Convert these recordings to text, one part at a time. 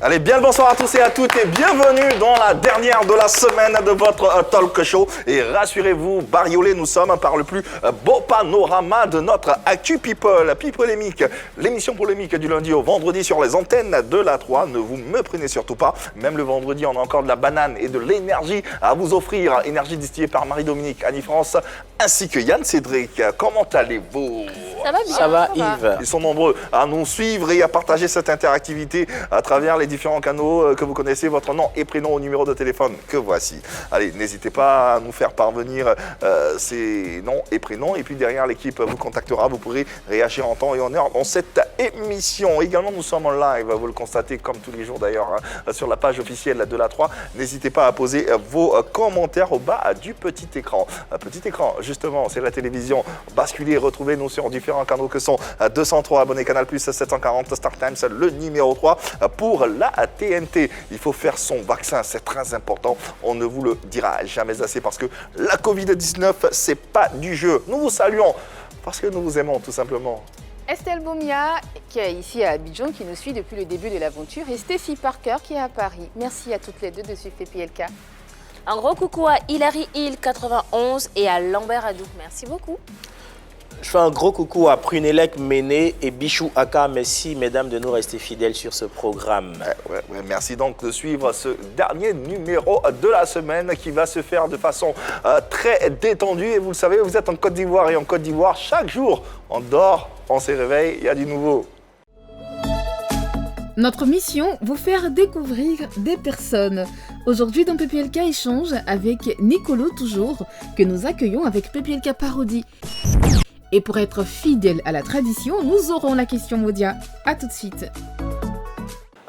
Allez, bien le bonsoir à tous et à toutes et bienvenue dans la dernière de la semaine de votre talk show. Et rassurez-vous, bariolés nous sommes par le plus beau panorama de notre Actu People, Pipolémique, l'émission polémique du lundi au vendredi sur les antennes de la 3. Ne vous méprenez surtout pas, même le vendredi, on a encore de la banane et de l'énergie à vous offrir. Énergie distillée par Marie-Dominique, Annie-France, ainsi que Yann Cédric. Comment allez-vous? Ça va bien. Ça va, Yves. Ils sont nombreux à nous suivre et à partager cette interactivité à travers les différents canaux que vous connaissez, votre nom et prénom au numéro de téléphone que voici. Allez, n'hésitez pas à nous faire parvenir ces noms et prénoms. Et puis derrière, l'équipe vous contactera. Vous pourrez réagir en temps et en heure dans cette émission. Également, nous sommes en live, vous le constatez comme tous les jours d'ailleurs, sur la page officielle de la 3. N'hésitez pas à poser vos commentaires au bas du petit écran. Petit écran, justement, c'est la télévision. Basculez, retrouvez-nous sur différents canaux que sont 203 abonnés Canal+, 740 Star Times, le numéro 3 pour la TNT. Il faut faire son vaccin, c'est très important. On ne vous le dira jamais assez parce que la Covid-19, c'est pas du jeu. Nous vous saluons parce que nous vous aimons tout simplement. Estelle Boumia, qui est ici à Abidjan, qui nous suit depuis le début de l'aventure, et Stéphie Parker, qui est à Paris. Merci à toutes les deux de suivre PPLK. Un gros coucou à Hilary Hill 91 et à Lambert Adouk. Merci beaucoup. Je fais un gros coucou à Prunelec Méné et Bichou Aka. Merci, mesdames, de nous rester fidèles sur ce programme. Merci donc de suivre ce dernier numéro de la semaine qui va se faire de façon très détendue. Et vous le savez, vous êtes en Côte d'Ivoire et en Côte d'Ivoire, chaque jour, on dort, on se réveille, il y a du nouveau. Notre mission, vous faire découvrir des personnes. Aujourd'hui dans PPLK Échange avec Nicolo toujours, que nous accueillons avec PPLK Parodie. Et pour être fidèle à la tradition, nous aurons la question Modia. A tout de suite.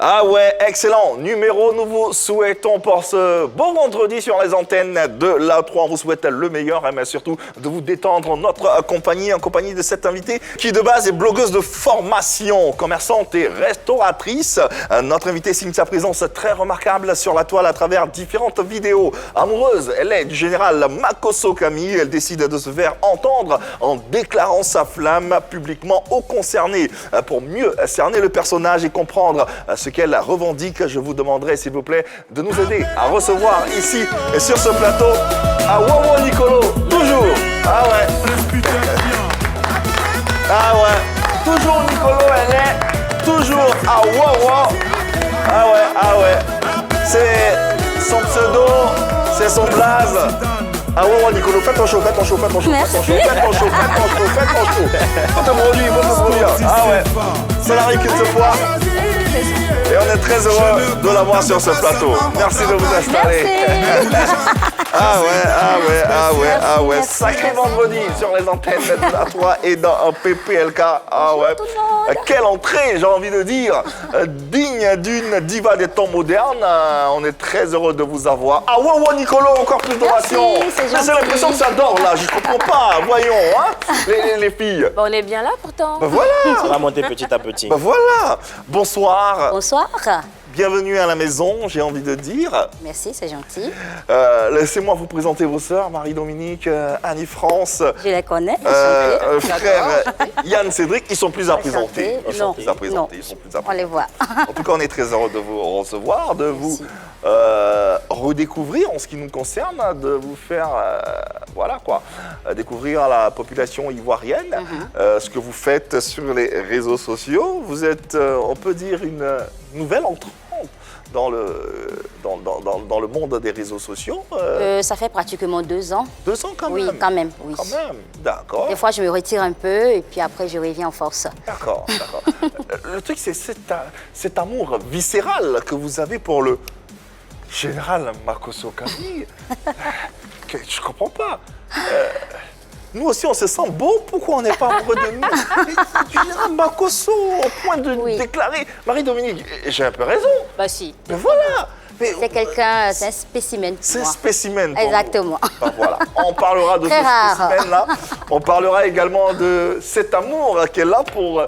Ah ouais, excellent numéro, nous vous souhaitons pour ce beau vendredi sur les antennes de la 3. On vous souhaite le meilleur, mais surtout de vous détendre en notre compagnie, en compagnie de cette invitée qui de base est blogueuse de formation, commerçante et restauratrice. Notre invitée signe sa présence très remarquable sur la toile à travers différentes vidéos. Amoureuse, elle est du général Makosso Camille. Elle décide de se faire entendre en déclarant sa flamme publiquement aux concernés. Pour mieux cerner le personnage et comprendre ce qu'elle revendique, je vous demanderai s'il vous plaît de nous aider à recevoir ici et sur ce plateau à Wawa Nicolo, toujours. Ah ouais. Ah ouais. Toujours Nicolo, elle est toujours à Wawa. Ah ouais. C'est son pseudo, c'est son blaze. Ah ouais, Nicolo, fais ton show. Fais ton show. Fais ton show. Ah ouais, ça n'arrive qu'une seule fois. Et on est très heureux de l'avoir sur ce plateau. Merci de vous installer. Ah ouais. Sacré vendredi sur les antennes de la 3 et dans un PPLK. Ah ouais. Quelle entrée, j'ai envie de dire, digne d'une diva des temps modernes. On est très heureux de vous avoir. Ah ouais, Nicolo, encore plus d'ovations. J'ai l'impression que ça dort là, je comprends pas. Voyons, hein, les filles. Bon, on est bien là pourtant. Voilà. Ça va monter petit à petit. Voilà. Bonsoir. Bonsoir. Bienvenue à la maison, j'ai envie de dire. Merci, c'est gentil. Laissez-moi vous présenter vos sœurs, Marie-Dominique, Annie-France. Je les connais. Frère Yann Cédric, ils sont plus à présenter. Non. On les voit. En tout cas, on est très heureux de vous recevoir, de vous redécouvrir en ce qui nous concerne, de vous faire, découvrir la population ivoirienne, ce que vous faites sur les réseaux sociaux. Vous êtes, on peut dire, une nouvelle entrante dans le monde des réseaux sociaux. Ça fait pratiquement 2 ans. 2 ans quand même. Oui, quand même. Oui. Quand même, d'accord. Des fois, je me retire un peu et puis après, je reviens en force. D'accord. Le truc, c'est cet amour viscéral que vous avez pour le général Makosso Camille. Je comprends pas. Nous aussi, on se sent beau. Pourquoi on n'est pas amoureux de nous? Du général Makosso, au point de déclarer. Marie-Dominique, j'ai un peu raison. Bah si. Mais voilà. C'est quelqu'un, c'est un spécimen. C'est un spécimen. Exactement. Ben voilà. On parlera de ce spécimen-là. On parlera également de cet amour qu'elle a pour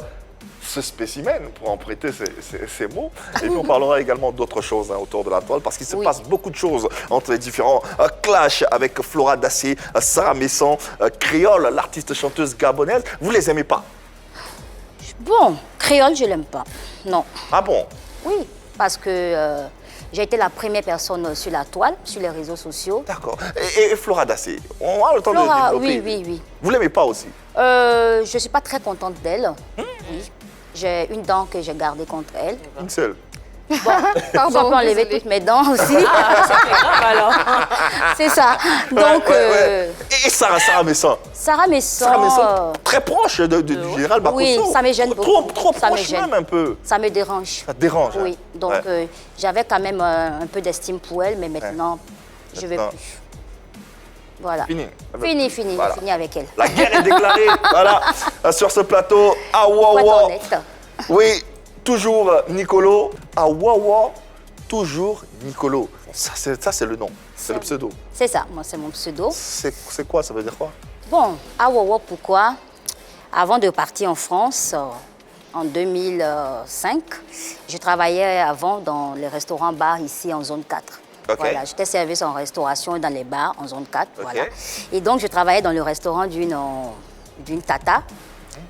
ce spécimen, pour en prêter ces mots. Et puis on parlera également d'autres choses autour de la toile, parce qu'il se passe beaucoup de choses entre les différents clashs avec Flora Dacier, Sarah Messon, Créole, l'artiste chanteuse gabonaise. Vous les aimez pas? Bon, Créole, je l'aime pas. Non. Ah bon? Oui. parce que j'ai été la première personne sur la toile, sur les réseaux sociaux. D'accord. Et Flora Dassé, on a le temps Flora, de développer. oui. Vous l'aimez pas aussi? Je ne suis pas très contente d'elle. Oui. J'ai une dent que j'ai gardée contre elle. Une seule. Bon, on peut enlever désolée. toutes mes dents aussi. C'est grave alors. C'est ça. Donc, Ouais. Et Sarah Messon. Sarah Messon, Sarah Messon, très proche du général Bakosso. oui, ça me gêne beaucoup. Trop Ça me proche gêne. même un peu. ça me dérange. Ça te dérange. Oui, hein? donc Ouais. j'avais quand même un peu d'estime pour elle, mais maintenant, je ne veux Maintenant. plus. Voilà. Fini. Fini, Voilà. fini avec elle. La guerre est déclarée, voilà, sur ce plateau, à Faut être Wawa. honnête. Oui, toujours Nicolo, à Wawa, toujours Nicolo. Ça, c'est le nom, c'est le pseudo. C'est ça, moi c'est mon pseudo. C'est quoi, ça veut dire quoi? Bon, Awawa, pourquoi? Avant de partir en France, en 2005, je travaillais avant dans les restaurants-bars ici en zone 4. Ok. Voilà, j'étais serveuse en restauration et dans les bars en zone 4. Ok. Voilà. Et donc, je travaillais dans le restaurant d'une tata,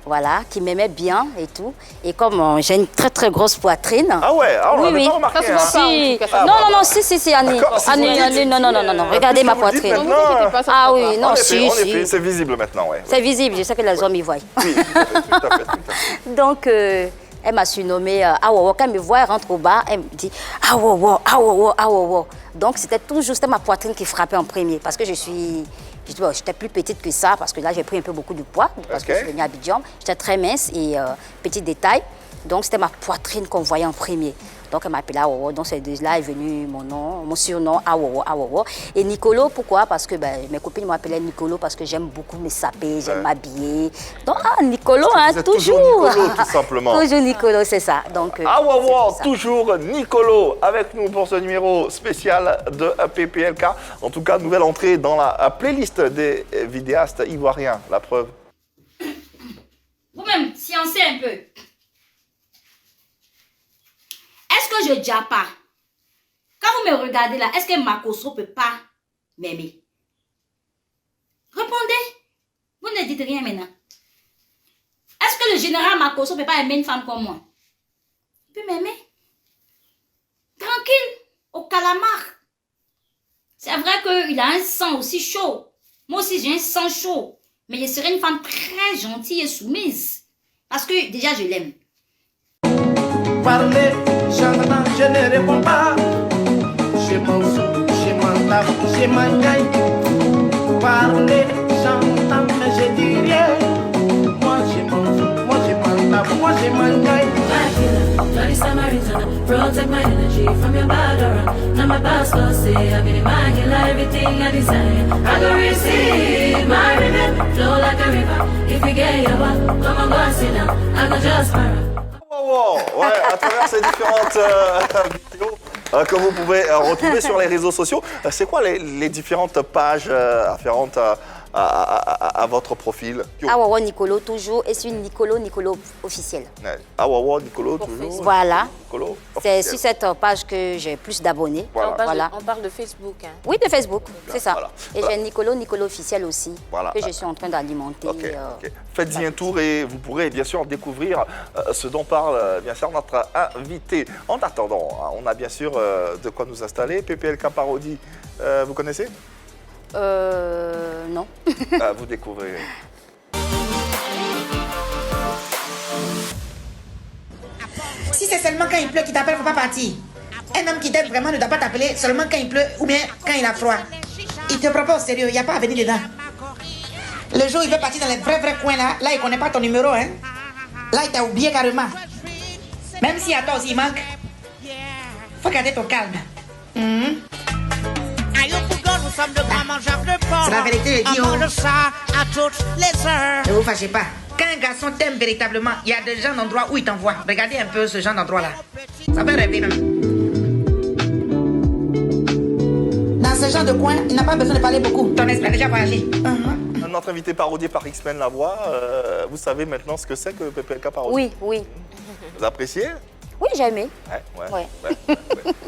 voilà, qui m'aimait bien et tout. Et comme j'ai une très grosse poitrine. Ah ouais, on l'avait pas remarqué. Ça se hein. voit pas. Si. en tout cas, ça Non, va. non, non, si, Annie. D'accord, si Annie, vous le Annie, dites. non, regardez ma Vous le dites poitrine. Ne vous inquiétez pas, ça Ah se voit oui, pas. non, En effet, si. c'est visible maintenant, ouais. C'est visible, je sais que les hommes y voient. Oui, tout à fait. Donc, elle m'a surnommée Awawa. Quand elle me voit, elle rentre au bar, elle me dit Awawa, Awawa, Awawa. Donc, c'était ma poitrine qui frappait en premier. Parce que j'étais plus petite que ça, parce que là, j'ai pris un peu beaucoup de poids, parce que je suis venue à Abidjan. J'étais très mince et petit détail. Donc, c'était ma poitrine qu'on voyait en premier. Donc, elle m'appelait Awawa. Donc, c'est de là est venu mon surnom, Awawa. Et Nicolo, pourquoi? Parce que mes copines m'appelaient Nicolo parce que j'aime beaucoup me saper, j'aime m'habiller. Donc, Nicolo, Vous êtes toujours Nicolo, tout simplement. Toujours Nicolo, c'est ça. Donc, Ah ouais, c'est pour ça. toujours Nicolo avec nous pour ce numéro spécial de PPLK. En tout cas, nouvelle entrée dans la playlist des vidéastes ivoiriens. La preuve. Vous-même, sciencez un peu. Est-ce que je dis pas? Quand vous me regardez là, est-ce que Makosso peut pas m'aimer? Répondez. Vous ne dites rien maintenant. Est-ce que le général Makosso peut pas aimer une femme comme moi? Il peut m'aimer. Tranquille, au calamar. C'est vrai qu'il a un sang aussi chaud. Moi aussi, j'ai un sang chaud. Mais je serai une femme très gentille et soumise. Parce que déjà, je l'aime. Parler, j'entends, je ne réponds pas. Je m'en fous, je m'en tape, je m'engaille. Parler, j'entends, mais je dis rien. Moi je m'en fous, moi je m'en tape, moi je m'engaille. Bloody Samaritan, protect my energy from your bad aura. Now my pastor say I've been in my heal everything I desire. I go receive my rhythm, flow like a river. If you get your back, come on, go and sit down. I go just para. Ouais, à travers ces différentes vidéos que vous pouvez retrouver sur les réseaux sociaux. C'est quoi les différentes pages afférentes à votre profil? Awawa Nicolo toujours et sur Nicolo officiel. Awawa Nicolo toujours. Voilà. Nicolo C'est officiel. sur cette page que j'ai plus d'abonnés. Voilà. On parle de Facebook. Hein. Oui, de Facebook, c'est ça. Voilà. Et Voilà. j'ai Nicolo officiel aussi, Voilà. que je suis en train d'alimenter. Ok. Faites-y un tour et vous pourrez bien sûr découvrir ce dont parle bien sûr notre invité. En attendant, on a bien sûr de quoi nous installer. PPLK Parodie, vous connaissez? Non. Vous découvrez. Si c'est seulement quand il pleut qu'il t'appelle, faut pas partir. Un homme qui t'aide vraiment ne doit pas t'appeler seulement quand il pleut ou bien quand il a froid. Il te prend pas au sérieux, il n'y a pas à venir dedans. Le jour où il veut partir dans les vrais coins là, il connaît pas ton numéro, hein. Là, il t'a oublié carrément. Même si à toi aussi il manque, faut garder ton calme. C'est la vérité, le dit. Ne vous fâchez pas. Quand un garçon t'aime véritablement, il y a des gens d'endroits où il t'envoie. Regardez un peu ce genre d'endroit là. Ça peut rêver même. Dans ce genre de coin, il n'a pas besoin de parler beaucoup. Ton esprit a déjà voyagé. Notre invité parodié par X-Men Lavoie, vous savez maintenant ce que c'est que PPLK Parodie? Oui. Vous appréciez? Oui, j'ai aimé. Ouais.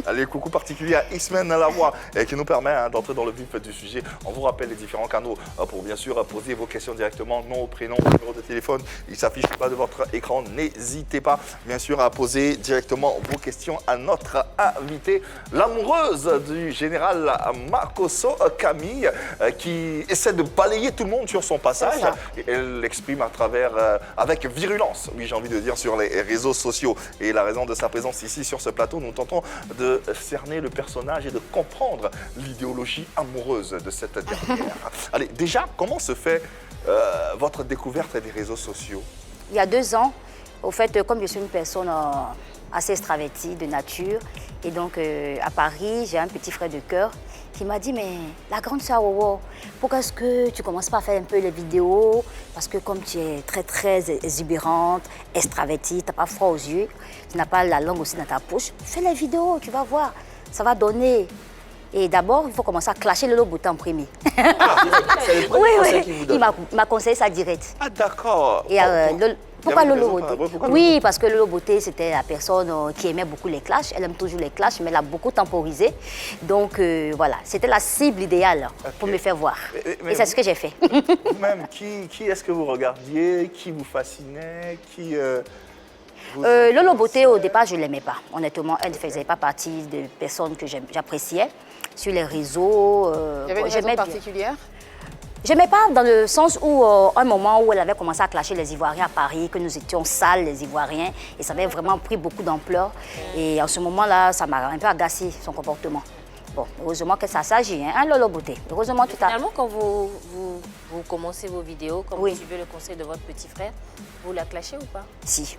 Allez, coucou particulier à Ismaël Lavoie qui nous permet d'entrer dans le vif du sujet. On vous rappelle les différents canaux pour bien sûr poser vos questions directement, nom, prénom, numéro de téléphone. Il s'affiche bas de votre écran. N'hésitez pas bien sûr à poser directement vos questions à notre invitée, l'amoureuse du général Makosso, Camille, qui essaie de balayer tout le monde sur son passage. Et elle l'exprime à travers, avec virulence, oui j'ai envie de dire, sur les réseaux sociaux. Et la raison de sa présence ici sur ce plateau, nous tentons de cerner le personnage et de comprendre l'idéologie amoureuse de cette dernière. Allez, déjà, comment se fait votre découverte des réseaux sociaux? Il y a 2 ans, au fait, comme je suis une personne assez extravertie de nature, et donc à Paris, j'ai un petit frère de cœur qui m'a dit, mais la grande sœur Wowo, pourquoi est-ce que tu ne commences pas à faire un peu les vidéos? Parce que comme tu es très exubérante, extravertie, tu n'as pas froid aux yeux, tu n'as pas la langue aussi dans ta poche, fais les vidéos, tu vas voir, ça va donner. Et d'abord, il faut commencer à clasher Lolo Beauté en premier. C'est le premier conseil qu'il vous donne. Il m'a conseillé ça direct. Ah d'accord. Et pourquoi Lolo Beauté? Oui, parce que Lolo Beauté, c'était la personne qui aimait beaucoup les clashs. Elle aime toujours les clashs, mais elle a beaucoup temporisé. Donc voilà, c'était la cible idéale pour me faire voir. Et c'est ce que j'ai fait. Vous-même, qui est-ce que vous regardiez? Qui vous fascinait? Lolo Beauté, au départ, je ne l'aimais pas. Honnêtement, elle ne faisait pas partie des personnes que j'appréciais. Sur les réseaux, il y avait une raison particulière? J'aimais pas dans le sens où, un moment où elle avait commencé à clasher les Ivoiriens à Paris, que nous étions sales, les Ivoiriens, et ça avait vraiment pris beaucoup d'ampleur. Et en ce moment-là, ça m'a un peu agacé, son comportement. Bon, heureusement que ça s'agit, hein, Lolo Beauté. Heureusement tout à l'heure. Finalement, quand vous commencez vos vidéos, quand vous suivez le conseil de votre petit frère, vous la clashez ou pas? Si,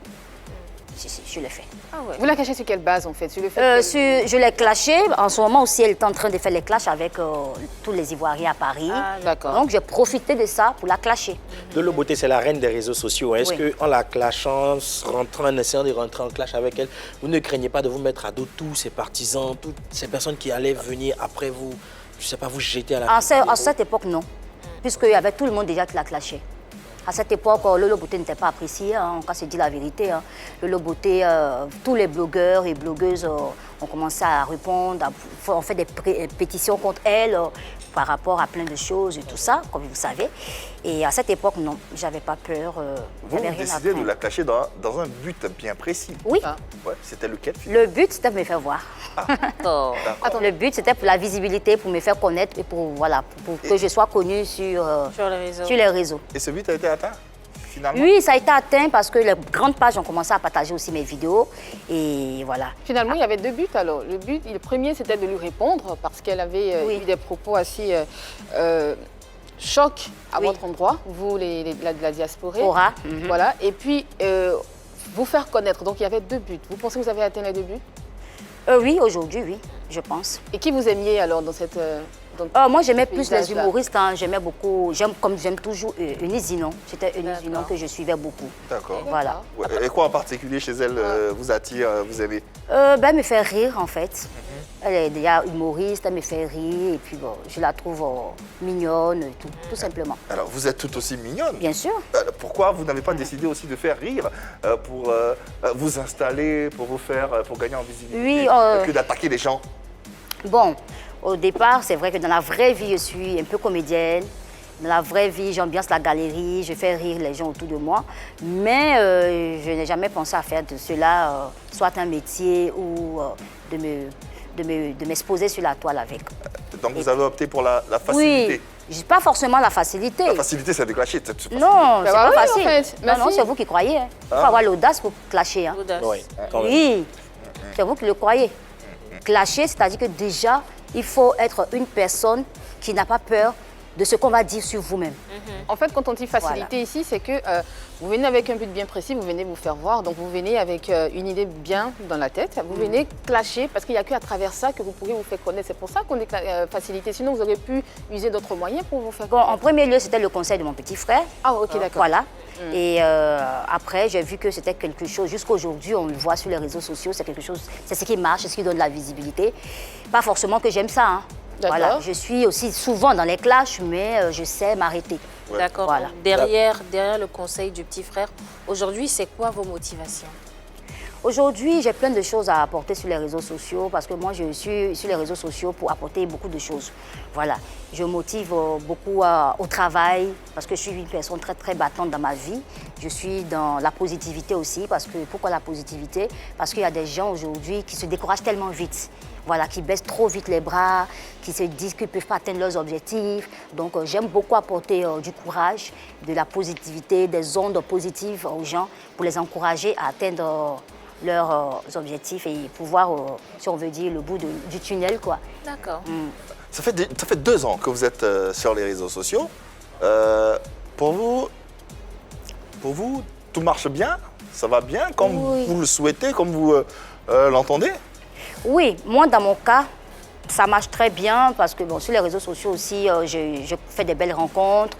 je l'ai fait. Ah ouais. Vous la cachez sur quelle base en fait? Je l'ai clashé. En ce moment aussi, elle est en train de faire les clashs avec tous les Ivoiriens à Paris. Ah, d'accord. Donc j'ai profité de ça pour la clasher. Lolo Beauté, c'est la reine des réseaux sociaux. Est-ce qu'en la clashant, en essayant de rentrer en clash avec elle, vous ne craignez pas de vous mettre à dos tous ces partisans, toutes ces personnes qui allaient venir après vous, je ne sais pas, vous jeter à la À cette époque, non. Puisqu'il y avait tout le monde déjà qui l'a clashé. À cette époque, Lolo Beauté n'était pas apprécié, on va se dire la vérité. Lolo Beauté, tous les blogueurs et blogueuses ont commencé à répondre, on fait des pétitions contre elle par rapport à plein de choses et tout ça, comme vous savez. Et à cette époque, non, j'avais pas peur. Vous décidez de la clasher dans un but bien précis. Oui. Ouais, c'était lequel? Le but, c'était de me faire voir. Attends, le but, c'était pour la visibilité, pour me faire connaître et pour que je sois connue sur les réseaux. Et ce but a été atteint finalement? Oui, ça a été atteint parce que les grandes pages ont commencé à partager aussi mes vidéos et voilà. Finalement, il y avait 2 buts alors. Le premier, c'était de lui répondre parce qu'elle avait eu des propos assez chocs à votre endroit, vous, la diaspora. Voilà. Et puis, vous faire connaître. Donc, il y avait 2 buts. Vous pensez que vous avez atteint les 2 buts? Oui, aujourd'hui, oui, je pense. Et qui vous aimiez alors dans cette... moi, j'aimais plus les humoristes. J'aimais beaucoup, comme j'aime toujours Eunice Zinon. C'était Eunice Zinon que je suivais beaucoup. D'accord. Voilà. Et quoi en particulier chez elle vous attire, vous aimez? Elle me fait rire, en fait. Elle est déjà humoriste, elle me fait rire. Et puis, bon, je la trouve mignonne, tout simplement. Alors, vous êtes tout aussi mignonne? Bien sûr. Pourquoi vous n'avez pas décidé aussi de faire rire pour vous installer, pour gagner en visibilité, que d'attaquer les gens? Bon, au départ, c'est vrai que dans la vraie vie, je suis un peu comédienne. Dans la vraie vie, j'ambiance la galerie, je fais rire les gens autour de moi. Mais je n'ai jamais pensé à faire de cela soit un métier ou de m'exposer sur la toile avec. Donc vous avez opté pour la facilité? Oui, pas forcément la facilité. La facilité, c'est de clasher. Non, c'est pas facile. En fait. Non, c'est vous qui croyez. Il faut avoir l'audace pour clasher. Oui, c'est vous qui le croyez. Clasher, c'est-à-dire que déjà, il faut être une personne qui n'a pas peur de ce qu'on va dire sur vous-même. En fait, quand on dit facilité ici, c'est que vous venez avec un but bien précis, vous venez vous faire voir, donc vous venez avec une idée bien dans la tête, vous venez clasher, parce qu'il n'y a qu'à travers ça que vous pourrez vous faire connaître. C'est pour ça qu'on dit facilité, sinon vous aurez pu user d'autres moyens pour vous faire connaître. En premier lieu, c'était le conseil de mon petit frère. Ah, ok, d'accord. Voilà. Et après, j'ai vu que c'était quelque chose, jusqu'aujourd'hui, on le voit sur les réseaux sociaux, c'est quelque chose, c'est ce qui marche, c'est ce qui donne de la visibilité. Pas forcément que j'aime ça, Voilà, je suis aussi souvent dans les clashs, mais je sais m'arrêter. D'accord. Derrière le conseil du petit frère, aujourd'hui, c'est quoi vos motivations? Aujourd'hui, j'ai plein de choses à apporter sur les réseaux sociaux parce que moi, je suis sur les réseaux sociaux pour apporter beaucoup de choses. Voilà. Je motive beaucoup au travail parce que je suis une personne très, très battante dans ma vie. Je suis dans la positivité aussi. Pourquoi la positivité? Parce qu'il y a des gens aujourd'hui qui se découragent tellement vite. Voilà, qui baissent trop vite les bras, qui se disent qu'ils ne peuvent pas atteindre leurs objectifs. Donc, j'aime beaucoup apporter du courage, de la positivité, des ondes positives aux gens pour les encourager à atteindre leurs objectifs et pouvoir, si on veut dire, le bout du tunnel, quoi. D'accord. Ça fait 2 ans que vous êtes sur les réseaux sociaux. Pour vous, tout marche bien? Ça va bien comme vous le souhaitez, comme vous l'entendez? Oui, moi, dans mon cas, ça marche très bien parce que bon, sur les réseaux sociaux aussi, je fais des belles rencontres.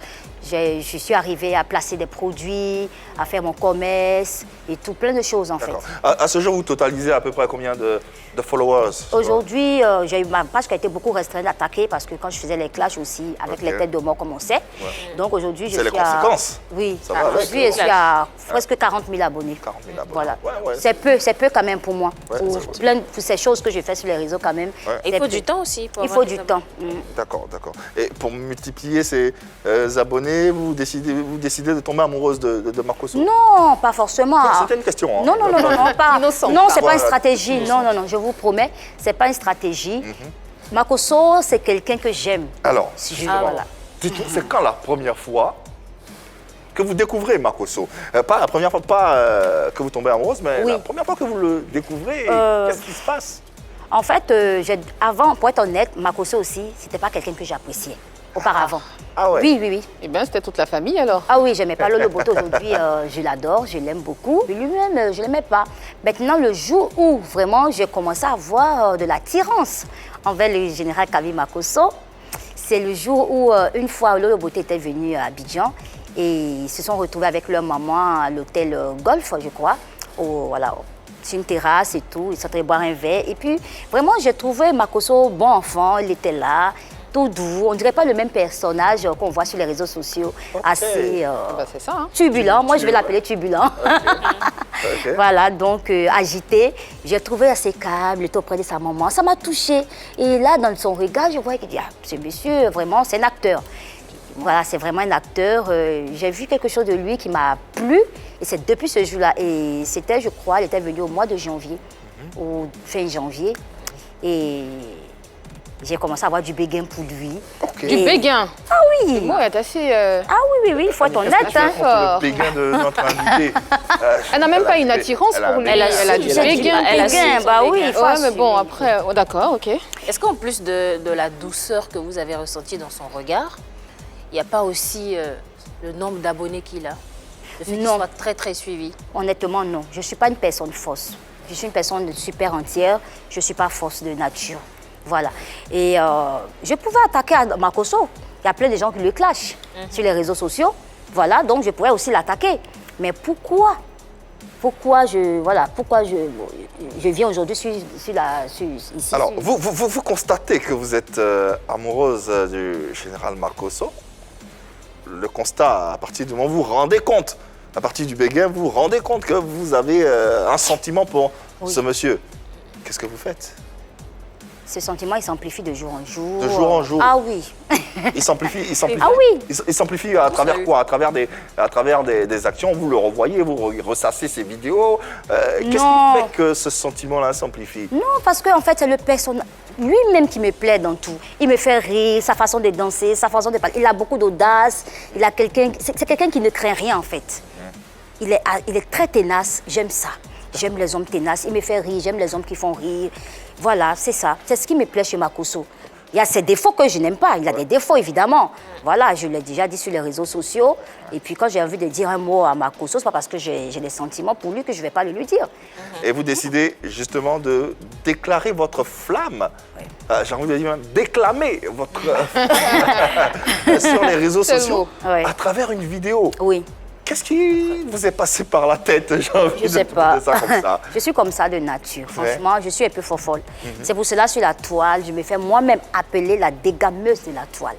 Je suis arrivée à placer des produits, à faire mon commerce et tout, plein de choses en fait. À ce jour, vous totalisez à peu près combien de followers? Aujourd'hui, j'ai eu ma page qui a été beaucoup restreinte, attaquée parce que quand je faisais les clashs aussi, avec les têtes de mort comme on sait. Donc aujourd'hui, je suis les conséquences. Oui, aujourd'hui, je suis à presque 40 000 abonnés. 40 000 abonnés. Voilà. Ouais. C'est peu quand même pour moi. Pour ces choses que je fais sur les réseaux quand même. Il faut du temps aussi. Il faut du temps. D'accord. Et pour multiplier ces abonnés, vous décidez de tomber amoureuse de Marcoso? Non, pas forcément. C'était une question. Non, pas. Innocent. Non, c'est pas une stratégie. Non, je vous promets, c'est pas une stratégie. Marcoso, c'est quelqu'un que j'aime. Alors, voilà. C'est quand la première fois que vous découvrez Marcoso? Pas la première fois, que vous tombez amoureuse, mais la première fois que vous le découvrez, qu'est-ce qui se passe? En fait, avant, pour être honnête, Marcoso aussi, c'était pas quelqu'un que j'appréciais auparavant. Ah ouais? Oui. Eh bien, c'était toute la famille alors. Ah oui, j'aimais pas Lolo Boto. Aujourd'hui, je l'adore, je l'aime beaucoup. Mais lui-même, je l'aimais pas. Maintenant, le jour où vraiment j'ai commencé à avoir de l'attirance envers le général Kabi Marcoso, c'est le jour où, une fois, Lolo Boto était venu à Abidjan et ils se sont retrouvés avec leur maman à l'hôtel Golf, je crois. Sur une terrasse et tout, ils sont allés boire un verre. Et puis, vraiment, j'ai trouvé Marcoso bon enfant, il était là. Tout doux, on ne dirait pas le même personnage qu'on voit sur les réseaux sociaux, assez c'est ça, hein. Turbulent, moi je vais l'appeler turbulent. Voilà, donc agité. J'ai trouvé assez calme, il était auprès de sa maman, ça m'a touchée. Et là, dans son regard, je voyais qu'il dit, ce monsieur, vraiment, c'est un acteur. Voilà, c'est vraiment un acteur. J'ai vu quelque chose de lui qui m'a plu, et c'est depuis ce jour-là. Et c'était, je crois, il était venu au mois de janvier, ou fin janvier. Et j'ai commencé à avoir du béguin pour lui. Du béguin? Ah oui. Moi, elle est assez... Ah oui, il faut être honnête. Le béguin de notre invité. Elle n'a même pas une attirance pour lui. Elle a du béguin. Bah oui, il faut mais bon, après... D'accord, ok. Est-ce qu'en plus de la douceur que vous avez ressentie dans son regard, il n'y a pas aussi le nombre d'abonnés qu'il a? Le fait qu'il soit très, très suivi? Honnêtement, non. Je ne suis pas une personne fausse. Je suis une personne super entière. Je ne suis pas fausse de nature. Voilà. Et je pouvais attaquer Marcoso. Il y a plein de gens qui le clashent sur les réseaux sociaux. Voilà, donc je pourrais aussi l'attaquer. Mais pourquoi je viens aujourd'hui ici? Alors, vous constatez que vous êtes amoureuse du général Marcoso. Le constat, à partir du moment où vous vous rendez compte, à partir du béguin, vous vous rendez compte que vous avez un sentiment pour ce monsieur. Qu'est-ce que vous faites? Ce sentiment, il s'amplifie de jour en jour. De jour en jour? Ah oui. Il s'amplifie. Ah oui. Il s'amplifie à travers quoi? À travers des actions. Vous le revoyez, vous ressassez ses vidéos. Qu'est-ce qui fait que ce sentiment-là s'amplifie? Non, parce qu'en fait, c'est le personnage lui-même qui me plaît dans tout. Il me fait rire, sa façon de danser, sa façon de parler. Il a beaucoup d'audace. C'est quelqu'un qui ne craint rien, en fait. Il est très ténace. J'aime ça. J'aime les hommes ténaces. Il me fait rire. J'aime les hommes qui font rire. Voilà, c'est ça. C'est ce qui me plaît chez Marcoso. Il y a ses défauts que je n'aime pas. Il a des défauts, évidemment. Voilà, je l'ai déjà dit sur les réseaux sociaux. Et puis, quand j'ai envie de dire un mot à Marcoso, ce n'est pas parce que j'ai des sentiments pour lui que je ne vais pas le lui dire. Et vous décidez justement de déclarer votre flamme. J'ai envie de dire déclamer votre sur les réseaux sociaux à travers une vidéo. Oui. Qu'est-ce qui vous est passé par la tête? Je ne sais pas. Ça comme ça. Je suis comme ça de nature. Franchement, je suis un peu fofolle. C'est pour cela, sur la toile, je me fais moi-même appeler la dégameuse de la toile.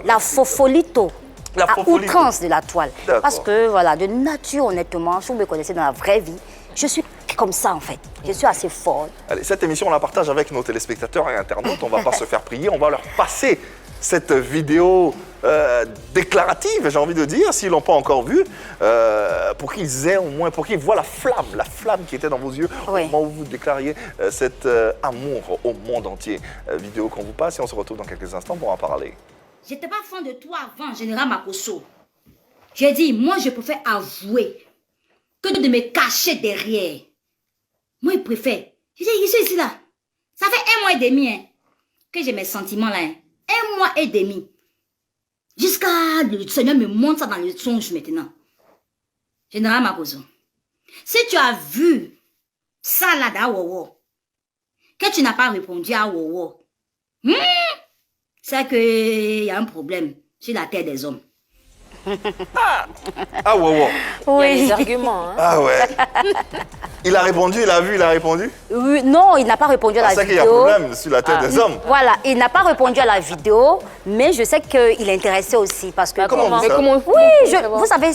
La fofolito. La outrance de la toile. Parce que, voilà, de nature, honnêtement, si vous me connaissez dans la vraie vie, je suis comme ça en fait. Je suis assez forte. Allez, cette émission, on la partage avec nos téléspectateurs et internautes. On ne va pas se faire prier, on va leur passer cette vidéo déclarative, j'ai envie de dire, s'ils ne l'ont pas encore vue, pour qu'ils aient au moins, pour qu'ils voient la flamme qui était dans vos yeux au moment où vous déclariez cet amour au monde entier. Vidéo qu'on vous passe et on se retrouve dans quelques instants pour en parler. J'étais pas fan de toi avant, Général Makosso. J'ai dit, moi, je préfère avouer que de me cacher derrière. Moi, je préfère. Je dis, je suis ici, là. Ça fait 1 mois et demi que j'ai mes sentiments, là. 1 mois et demi. Jusqu'à le Seigneur me montre ça dans le songe maintenant. Général Makosso, si tu as vu ça, là, d'Awowo, que tu n'as pas répondu à Wowo, c'est qu'il y a un problème sur la terre des hommes. Ah ouais. Oui. Il y a des arguments. Hein. Ah ouais. Il a répondu, il a vu, il a répondu? Oui, non, il n'a pas répondu à la vidéo. C'est qu'il y a un problème sur la tête des hommes. Voilà, il n'a pas répondu à la vidéo, mais je sais qu'il est intéressé aussi parce que... Comment Oui, vous savez,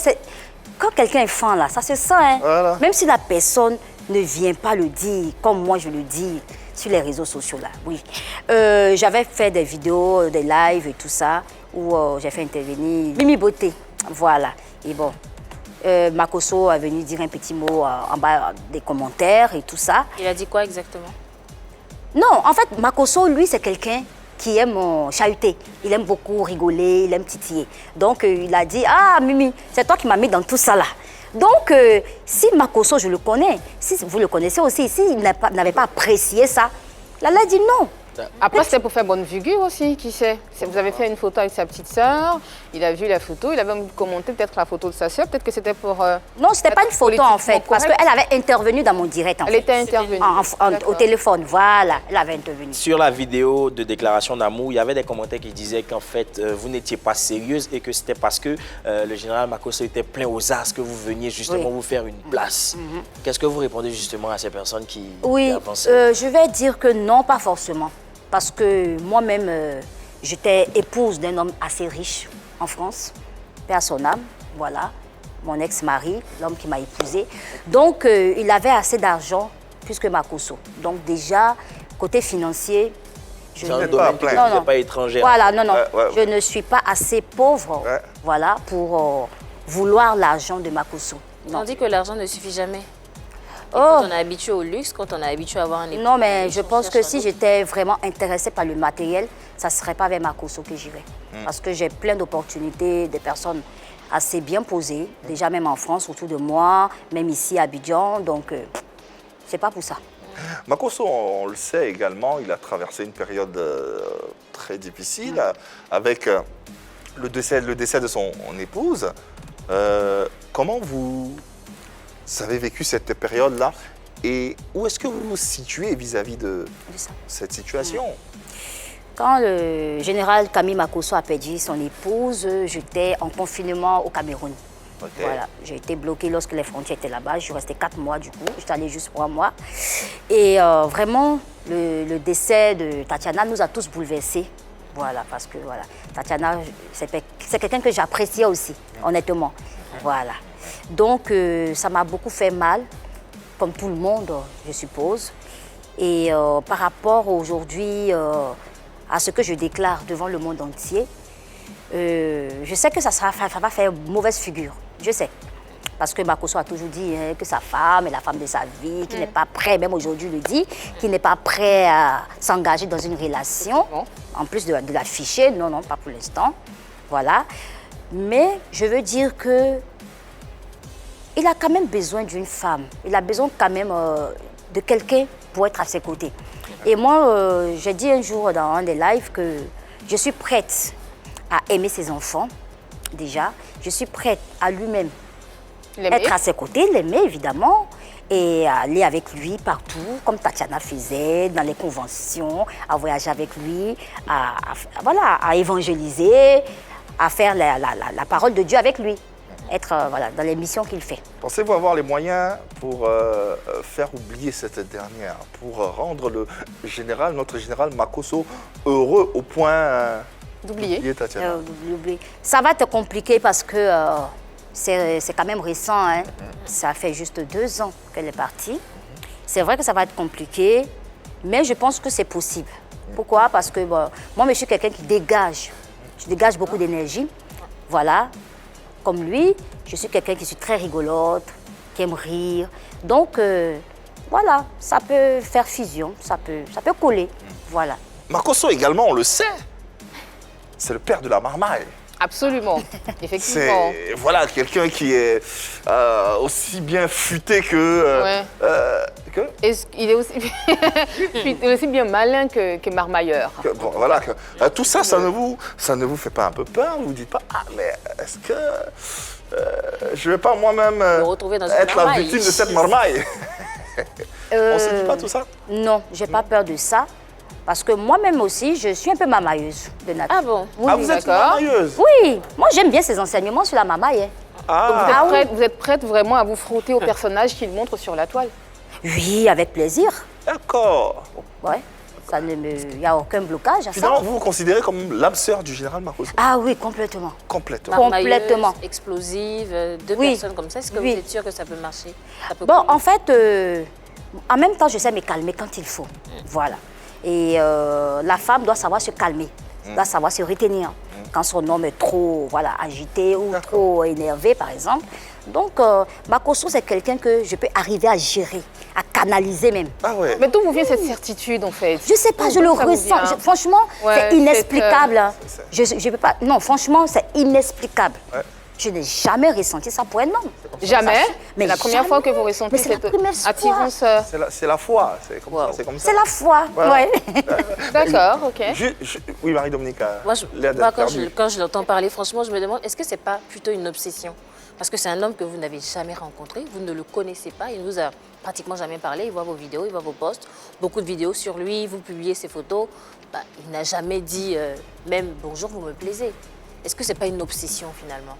quand quelqu'un est fan là, ça se sent. Hein? Voilà. Même si la personne ne vient pas le dire, comme moi je le dis sur les réseaux sociaux là, oui. J'avais fait des vidéos, des lives et tout ça, où j'ai fait intervenir Mimi Beauté, voilà. Et bon, Makosso est venu dire un petit mot en bas des commentaires et tout ça. Il a dit quoi exactement? Non, en fait, Makosso, lui, c'est quelqu'un qui aime chahuter. Il aime beaucoup rigoler, il aime titiller. Donc, il a dit, ah, Mimi, c'est toi qui m'as mis dans tout ça là. Donc, si Makosso, je le connais, si vous le connaissez aussi, s'il n'avait pas apprécié ça, là, il a dit non. Après, c'était pour faire bonne figure aussi, qui sait. Vous avez fait une photo avec sa petite sœur, il a vu la photo, il avait même commenté peut-être la photo de sa sœur, peut-être que c'était pour... non, c'était pas une photo en fait, parce qu'elle avait intervenu dans mon direct en fait. Elle était intervenue. Au téléphone, voilà, elle avait intervenu. Sur la vidéo de déclaration d'amour, il y avait des commentaires qui disaient qu'en fait, vous n'étiez pas sérieuse et que c'était parce que le général Makosso était plein aux as que vous veniez justement vous faire une place. Qu'est-ce que vous répondez justement à ces personnes qui avancent? Je vais dire que non, pas forcément. Parce que moi-même, j'étais épouse d'un homme assez riche en France, paix à son âme, voilà, mon ex-mari, l'homme qui m'a épousée. Donc, il avait assez d'argent plus que Makosso. Donc déjà, côté financier, je ne pas étrangère. Voilà, non, je ne suis pas assez pauvre, voilà, pour vouloir l'argent de Makosso. On dit que l'argent ne suffit jamais. Quand on est habitué au luxe, quand on est habitué à avoir un époux... Non, mais je pense que si j'étais vraiment intéressée par le matériel, ça ne serait pas vers Makosso que j'irais. Parce que j'ai plein d'opportunités, des personnes assez bien posées, déjà même en France, autour de moi, même ici à Abidjan, donc c'est pas pour ça. Makosso, on le sait également, il a traversé une période très difficile avec le décès de son épouse. Comment vous avez vécu cette période-là et où est-ce que vous vous situez vis-à-vis de cette situation? Quand le général Camille Makosso a perdu son épouse, j'étais en confinement au Cameroun. Voilà, j'ai été bloquée lorsque les frontières étaient là-bas. Je suis restée 4 mois du coup, j'étais allée juste pour 1 mois. Et vraiment, le décès de Tatiana nous a tous bouleversés. Voilà, parce que voilà, Tatiana, c'est quelqu'un que j'appréciais aussi, honnêtement. Voilà. Donc, ça m'a beaucoup fait mal, comme tout le monde, je suppose. Et par rapport aujourd'hui à ce que je déclare devant le monde entier, je sais que ça va faire mauvaise figure, je sais. Parce que Makosso a toujours dit que sa femme est la femme de sa vie, qu'il n'est pas prêt, même aujourd'hui le dit, qu'il n'est pas prêt à s'engager dans une relation, en plus de l'afficher. Non, non, pas pour l'instant. Voilà. Mais je veux dire que il a quand même besoin d'une femme. Il a besoin quand même de quelqu'un pour être à ses côtés. Et moi, j'ai dit un jour dans un des lives que je suis prête à aimer ses enfants, déjà. Je suis prête à lui-même être à ses côtés, l'aimer évidemment, et aller avec lui partout, comme Tatiana faisait, dans les conventions, à voyager avec lui, à évangéliser, à faire la parole de Dieu avec lui. Être dans les missions qu'il fait. Pensez-vous avoir les moyens pour faire oublier cette dernière, pour rendre notre général Makosso heureux au point d'oublier Tatiana? Ça va être compliqué parce que c'est quand même récent. Hein. Ça fait juste 2 ans qu'elle est partie. C'est vrai que ça va être compliqué, mais je pense que c'est possible. Pourquoi? Parce que bon, moi, je suis quelqu'un qui dégage. Je dégage beaucoup d'énergie. Voilà. Comme lui, je suis quelqu'un qui suis très rigolote, qui aime rire. Donc, voilà, ça peut faire fusion, ça peut coller. Voilà. Makosso également, on le sait, c'est le père de la marmaille. Absolument, effectivement. C'est voilà, quelqu'un qui est aussi bien futé que... Il est aussi bien malin que marmailleur. Bon, voilà, tout ça, ça ne vous fait pas un peu peur? Vous ne vous dites pas, ah mais est-ce que je ne vais pas moi-même être la victime de cette marmaille? On ne se dit pas tout ça? Non, je n'ai pas peur de ça. Parce que moi-même aussi, je suis un peu mamailleuse de nature. Ah bon? Oui, vous êtes mamailleuse? Oui, moi j'aime bien ces enseignements sur la mamaille. Hein. Donc vous êtes prête vraiment à vous frotter au personnage qu'il montre sur la toile? Oui, avec plaisir. D'accord. Ouais, il n'y a aucun blocage à Finalement, ça. vous vous considérez comme l'âme sœur du général Makosso? Ah oui, complètement. Complètement. Complètement. Explosive, deux personnes comme ça, est-ce que vous êtes sûr que ça peut marcher? Bon, en fait, en même temps, je sais me calmer quand il faut. Voilà. Et la femme doit savoir se calmer, doit savoir se retenir. Quand son homme est trop agité ou trop énervé, par exemple. Donc, Makosso, c'est quelqu'un que je peux arriver à gérer, à canaliser même. Ah ouais. Mais d'où vous vient cette certitude, en fait? Je sais pas, je le ressens. Franchement, c'est inexplicable. Je peux pas... Non, franchement, c'est inexplicable. Ouais. Je n'ai jamais ressenti ça pour un homme. Jamais? Mais la première fois que vous ressentez cette attirance... C'est la foi, c'est comme ça. C'est la foi, voilà. Ouais. D'accord, ok. Oui, Marie-Dominique. Moi, quand je l'entends parler, franchement, je me demande, est-ce que c'est pas plutôt une obsession? Parce que c'est un homme que vous n'avez jamais rencontré, vous ne le connaissez pas, il ne vous a pratiquement jamais parlé, il voit vos vidéos, il voit vos posts, beaucoup de vidéos sur lui, vous publiez ses photos. Il n'a jamais dit même « bonjour, vous me plaisez ». Est-ce que ce n'est pas une obsession finalement?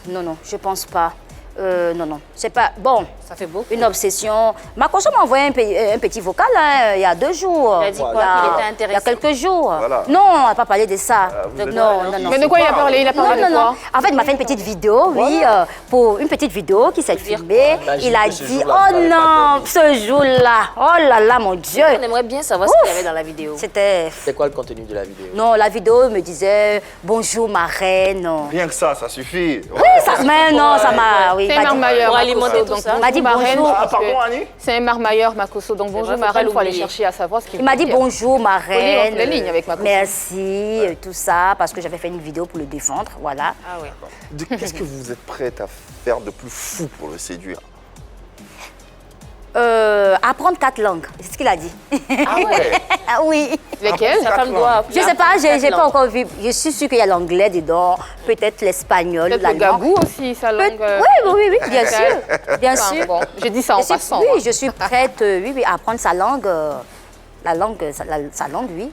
Non, je pense pas. Non, c'est pas... Bon, ça fait beaucoup. Une obsession. Makosso m'a envoyé un petit vocal il y a 2 jours. Il a dit quoi? Il était intéressé. Il y a quelques jours. Voilà. Non, on n'a pas parlé de ça. Non. Mais de quoi il a parlé? Il a parlé de quoi? En fait, il m'a fait une petite vidéo, pour une petite vidéo qui s'est filmée. Il a dit, oh non, ce jour-là, oh là là, mon Dieu. On aimerait bien savoir ce qu'il y avait dans la vidéo. C'était quoi le contenu de la vidéo? Non, la vidéo me disait, bonjour ma reine. Rien que ça suffit. Oui, mais non, ça m'a... C'est un marmailleur, pour alimenter tout ça. Il m'a dit bonjour. Pardon, Annie? C'est un marmailleur, Makosso. Donc bonjour ma reine, il faut aller chercher à savoir ce qu'il Il m'a dit bonjour ma reine. Les lignes avec Makosso. Merci, tout ça, parce que j'avais fait une vidéo pour le défendre, voilà. Ah oui. Qu'est-ce que vous êtes prête à faire de plus fou pour le séduire? Apprendre 4 langues, c'est ce qu'il a dit. Ah ouais? Oui. Lesquelles? Sa femme doit Je sais pas, j'ai pas encore vu. Je suis sûre qu'il y a l'anglais dedans, peut-être l'espagnol, peut-être le gabou aussi, sa langue. Oui, bien sûr. Bien sûr. Bon, je dis ça en passant. Oui, je suis prête à apprendre sa langue. Sa langue, oui,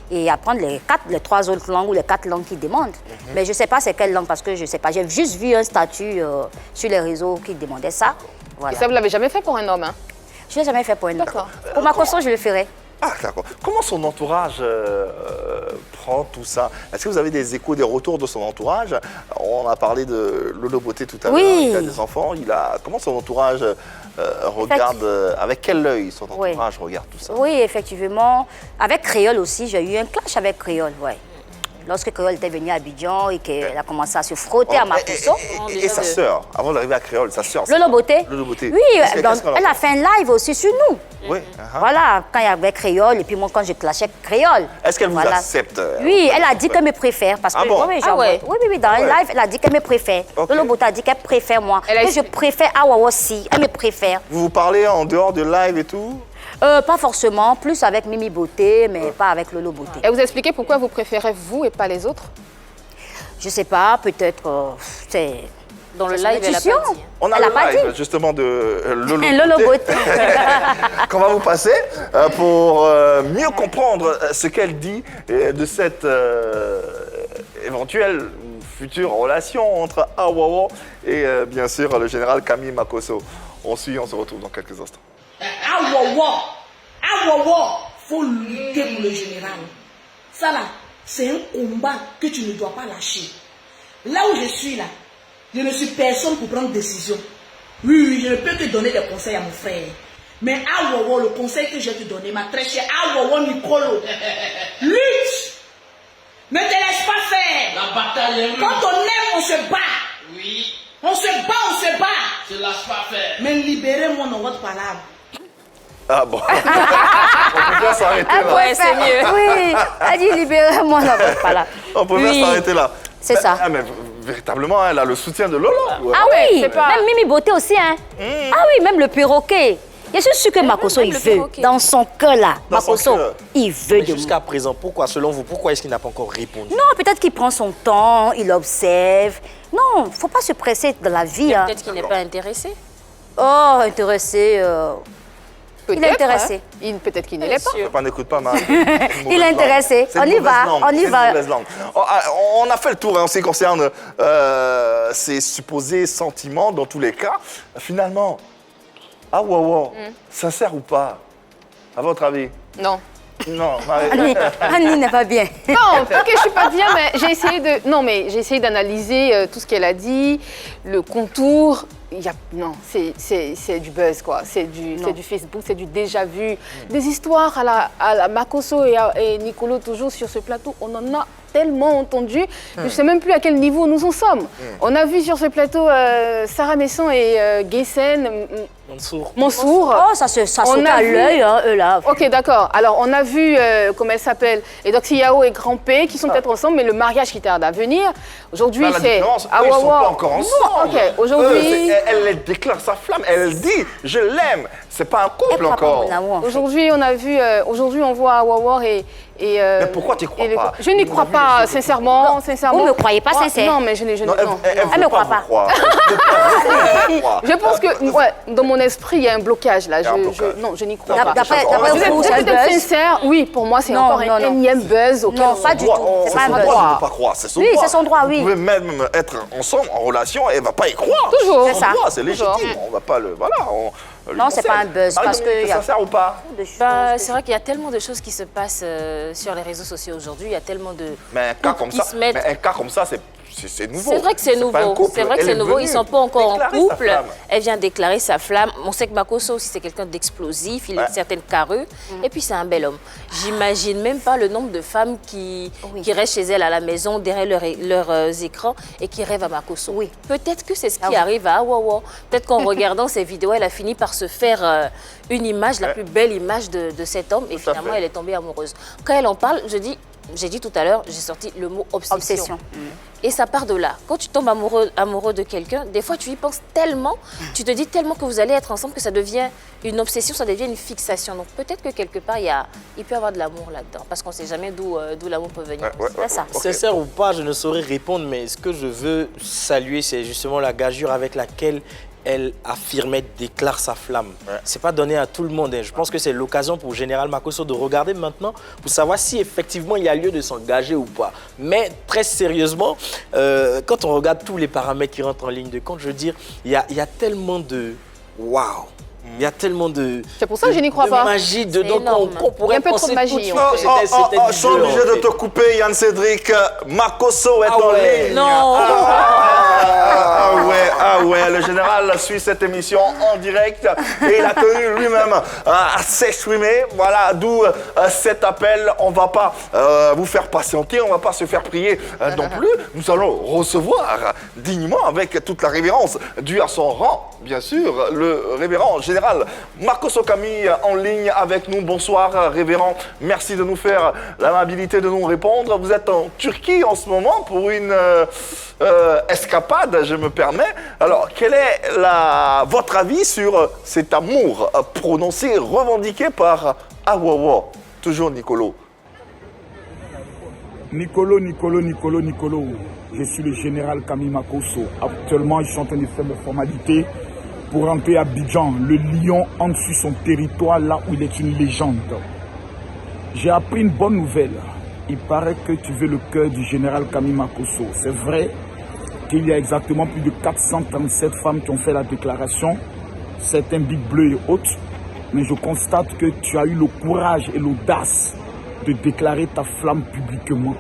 et apprendre les 3 autres langues ou les 4 langues qu'il demande. Mais je ne sais pas c'est quelle langue parce que je ne sais pas. J'ai juste vu un statut sur les réseaux qui demandait ça. Voilà. Et ça, vous ne l'avez jamais fait pour un homme, hein? Je ne l'ai jamais fait pour un homme. D'accord. Pour Makosso, je le ferai. Ah, d'accord. Comment son entourage prend tout ça? Est-ce que vous avez des échos, des retours de son entourage? On a parlé de Lolo Beauté tout à l'heure. Oui. Il a des enfants. Comment son entourage regarde, avec quel œil son entourage regarde tout ça? Oui, effectivement. Avec Créole aussi, j'ai eu un clash avec Créole, ouais. Lorsque Créole était venue à Abidjan et qu'elle a commencé à se frotter à Makosso. Et sa sœur, avant d'arriver à Créole, sa sœur. Lolo Beauté. Lolo Beauté. Oui, elle a fait un live aussi sur nous. Oui. Voilà, quand il y avait Créole et puis moi quand je clashais Créole. Est-ce qu'elle vous accepte? Oui, elle a dit qu'elle me préfère parce que oui, dans un live, elle a dit qu'elle me préfère. Lolo Beauté a dit qu'elle préfère moi. Que je préfère Awawa aussi, elle me préfère. Vous parlez en dehors de live et tout? Pas forcément, plus avec Mimi Beauté, mais pas avec Lolo Beauté. Et vous expliquez pourquoi vous préférez vous et pas les autres? Je sais pas, peut-être c'est... Dans le live, elle a pas dit. On a le live justement de Lolo Beauté. Qu'on va vous passer pour mieux comprendre ce qu'elle dit de cette éventuelle future relation entre Awawa et bien sûr le général Camille Makosso. On suit, on se retrouve dans quelques instants. Awawa, faut lutter pour le général. Ça là, c'est un combat que tu ne dois pas lâcher. Là où je suis là, je ne suis personne pour prendre décision. Oui, je ne peux que donner des conseils à mon frère. Mais Awowo, le conseil que je vais te donner, ma très chère Awowo Nicolo, lutte. Ne te laisse pas faire. La bataille est Quand on aime, on se bat. Oui. On se bat, on se bat. Je lâche pas faire. Mais libérez-moi dans votre palabre. Ah bon. On peut s'arrêter là. Ouais, c'est mieux. Oui, elle dit libérez-moi dans votre palabre. On peut s'arrêter là. C'est ça. Ah, mais véritablement, elle a le soutien de Lolo. Ah oui, même Mimi Beauté aussi. Hein. Ah oui, même le perroquet. Je suis sûre que Makosso, il veut. Dans son cœur, là, Makosso, il veut de moi. Jusqu'à présent, pourquoi, selon vous, pourquoi est-ce qu'il n'a pas encore répondu? Non, peut-être qu'il prend son temps, il observe. Non, il ne faut pas se presser dans la vie. Hein. Peut-être qu'il n'est pas intéressé. Oh, intéressé. Il est intéressé. Hein. Peut-être qu'il ne l'est pas. Papa n'écoute pas, Marie. Il est intéressé. On y va, on y va. On a fait le tour en ce qui concerne ces supposés sentiments dans tous les cas. Finalement, Awowo, sincère ou pas, à votre avis? Non. Non, Annie n'est pas bien. Non, pas que je suis pas bien, mais j'ai essayé de. Non, mais j'ai essayé d'analyser tout ce qu'elle a dit, le contour. Non, c'est du buzz, quoi. C'est du Facebook, c'est du déjà vu. Des histoires à la Makosso et Nicolo, toujours sur ce plateau, on en a tellement entendu. Je ne sais même plus à quel niveau nous en sommes. On a vu sur ce plateau Sarah Messon et Guessen. Mansour. Oh, ça saute à l'œil, hein, eux là. Ok, d'accord. Alors, on a vu, comment elle s'appelle, Edoxy Yao et Grand P, qui sont peut-être ensemble, mais le mariage qui tarde à venir. Aujourd'hui, c'est. Eux, ils ne sont pas encore ensemble. Ok, aujourd'hui. Elle déclare sa flamme, elle dit je l'aime. C'est pas un couple encore. Aujourd'hui, on a vu, aujourd'hui, on voit Awawar et. Mais pourquoi tu n'y crois pas? Je n'y crois pas, sincèrement. Vous ne me croyez pas sincère? Non, mais je ne. Elle ne croit pas. Je pense que, ouais, dans mon esprit, il y a un blocage là. Non, je n'y crois pas. D'après vous, vous êtes peut-être sincère. Oui, pour moi, c'est encore un énième buzz. Non, pas du tout. C'est pas un buzz. Pas croire, c'est son droit. Oui, c'est son droit, oui. Vous pouvez même être ensemble, en relation, et elle ne va pas y croire. Toujours. C'est son droit, c'est légitime. On ne va pas le. Voilà. Non, c'est pas un buzz. Parce que. C'est sincère ou pas? C'est vrai qu'il y a tellement de choses qui se passent sur les réseaux sociaux aujourd'hui. Il y a tellement de. Mais un cas comme ça, c'est nouveau. C'est vrai que c'est nouveau. C'est vrai que c'est nouveau. Ils ne sont pas encore en couple. Elle vient déclarer sa flamme. On sait que Makosso aussi, c'est quelqu'un d'explosif. Il a une certaine carrure. Et puis, c'est un bel homme. J'imagine même pas le nombre de femmes qui restent chez elles à la maison, derrière leurs écrans et qui rêvent à Makosso. Oui. Peut-être que c'est ce qui arrive à Awawa. Peut-être qu'en regardant ces vidéos, elle a fini par se faire une image, la plus belle image de cet homme. Et finalement, elle est tombée amoureuse. Quand elle en parle, j'ai dit tout à l'heure, j'ai sorti le mot obsession. Et ça part de là. Quand tu tombes amoureux de quelqu'un, des fois tu y penses tellement, tu te dis tellement que vous allez être ensemble que ça devient une obsession, ça devient une fixation. Donc peut-être que quelque part, il peut y avoir de l'amour là-dedans. Parce qu'on ne sait jamais d'où l'amour peut venir. C'est ça. Sincère ou pas, je ne saurais répondre, mais ce que je veux saluer, c'est justement la gageure avec laquelle elle affirmait, déclare sa flamme. C'est pas donné à tout le monde. Je pense que c'est l'occasion pour Général Makosso de regarder maintenant pour savoir si effectivement il y a lieu de s'engager ou pas. Mais très sérieusement, quand on regarde tous les paramètres qui rentrent en ligne de compte, je veux dire, il y a tellement de waouh. Il y a tellement de. C'est pour ça que je n'y crois pas. Magie dedans qu'on pourrait penser tout de suite que c'était je suis obligé de te couper, Yann Cédric. Makosso est en ligne. Non. Ah ouais, le général suit cette émission en direct et il a tenu lui-même à s'exprimer. Voilà, d'où cet appel. On ne va pas vous faire patienter, on ne va pas se faire prier non plus. Nous allons recevoir dignement, avec toute la révérence due à son rang, bien sûr, le révérend général Makosso Camille en ligne avec nous. Bonsoir, révérend. Merci de nous faire l'amabilité de nous répondre. Vous êtes en Turquie en ce moment pour une escapade, je me permets. Alors, quel est votre avis sur cet amour prononcé, revendiqué par Awawa? Toujours Nicolo. Nicolo. Je suis le général Camille Makosso. Actuellement, je suis en train de faire mes formalités pour rentrer à Abidjan. Le lion entre sur son territoire, là où il est une légende. J'ai appris une bonne nouvelle. Il paraît que tu veux le cœur du général Camille Makosso. C'est vrai qu'il y a exactement plus de 437 femmes qui ont fait la déclaration, certains big bleus et autres, mais je constate que tu as eu le courage et l'audace de déclarer ta flamme publiquement.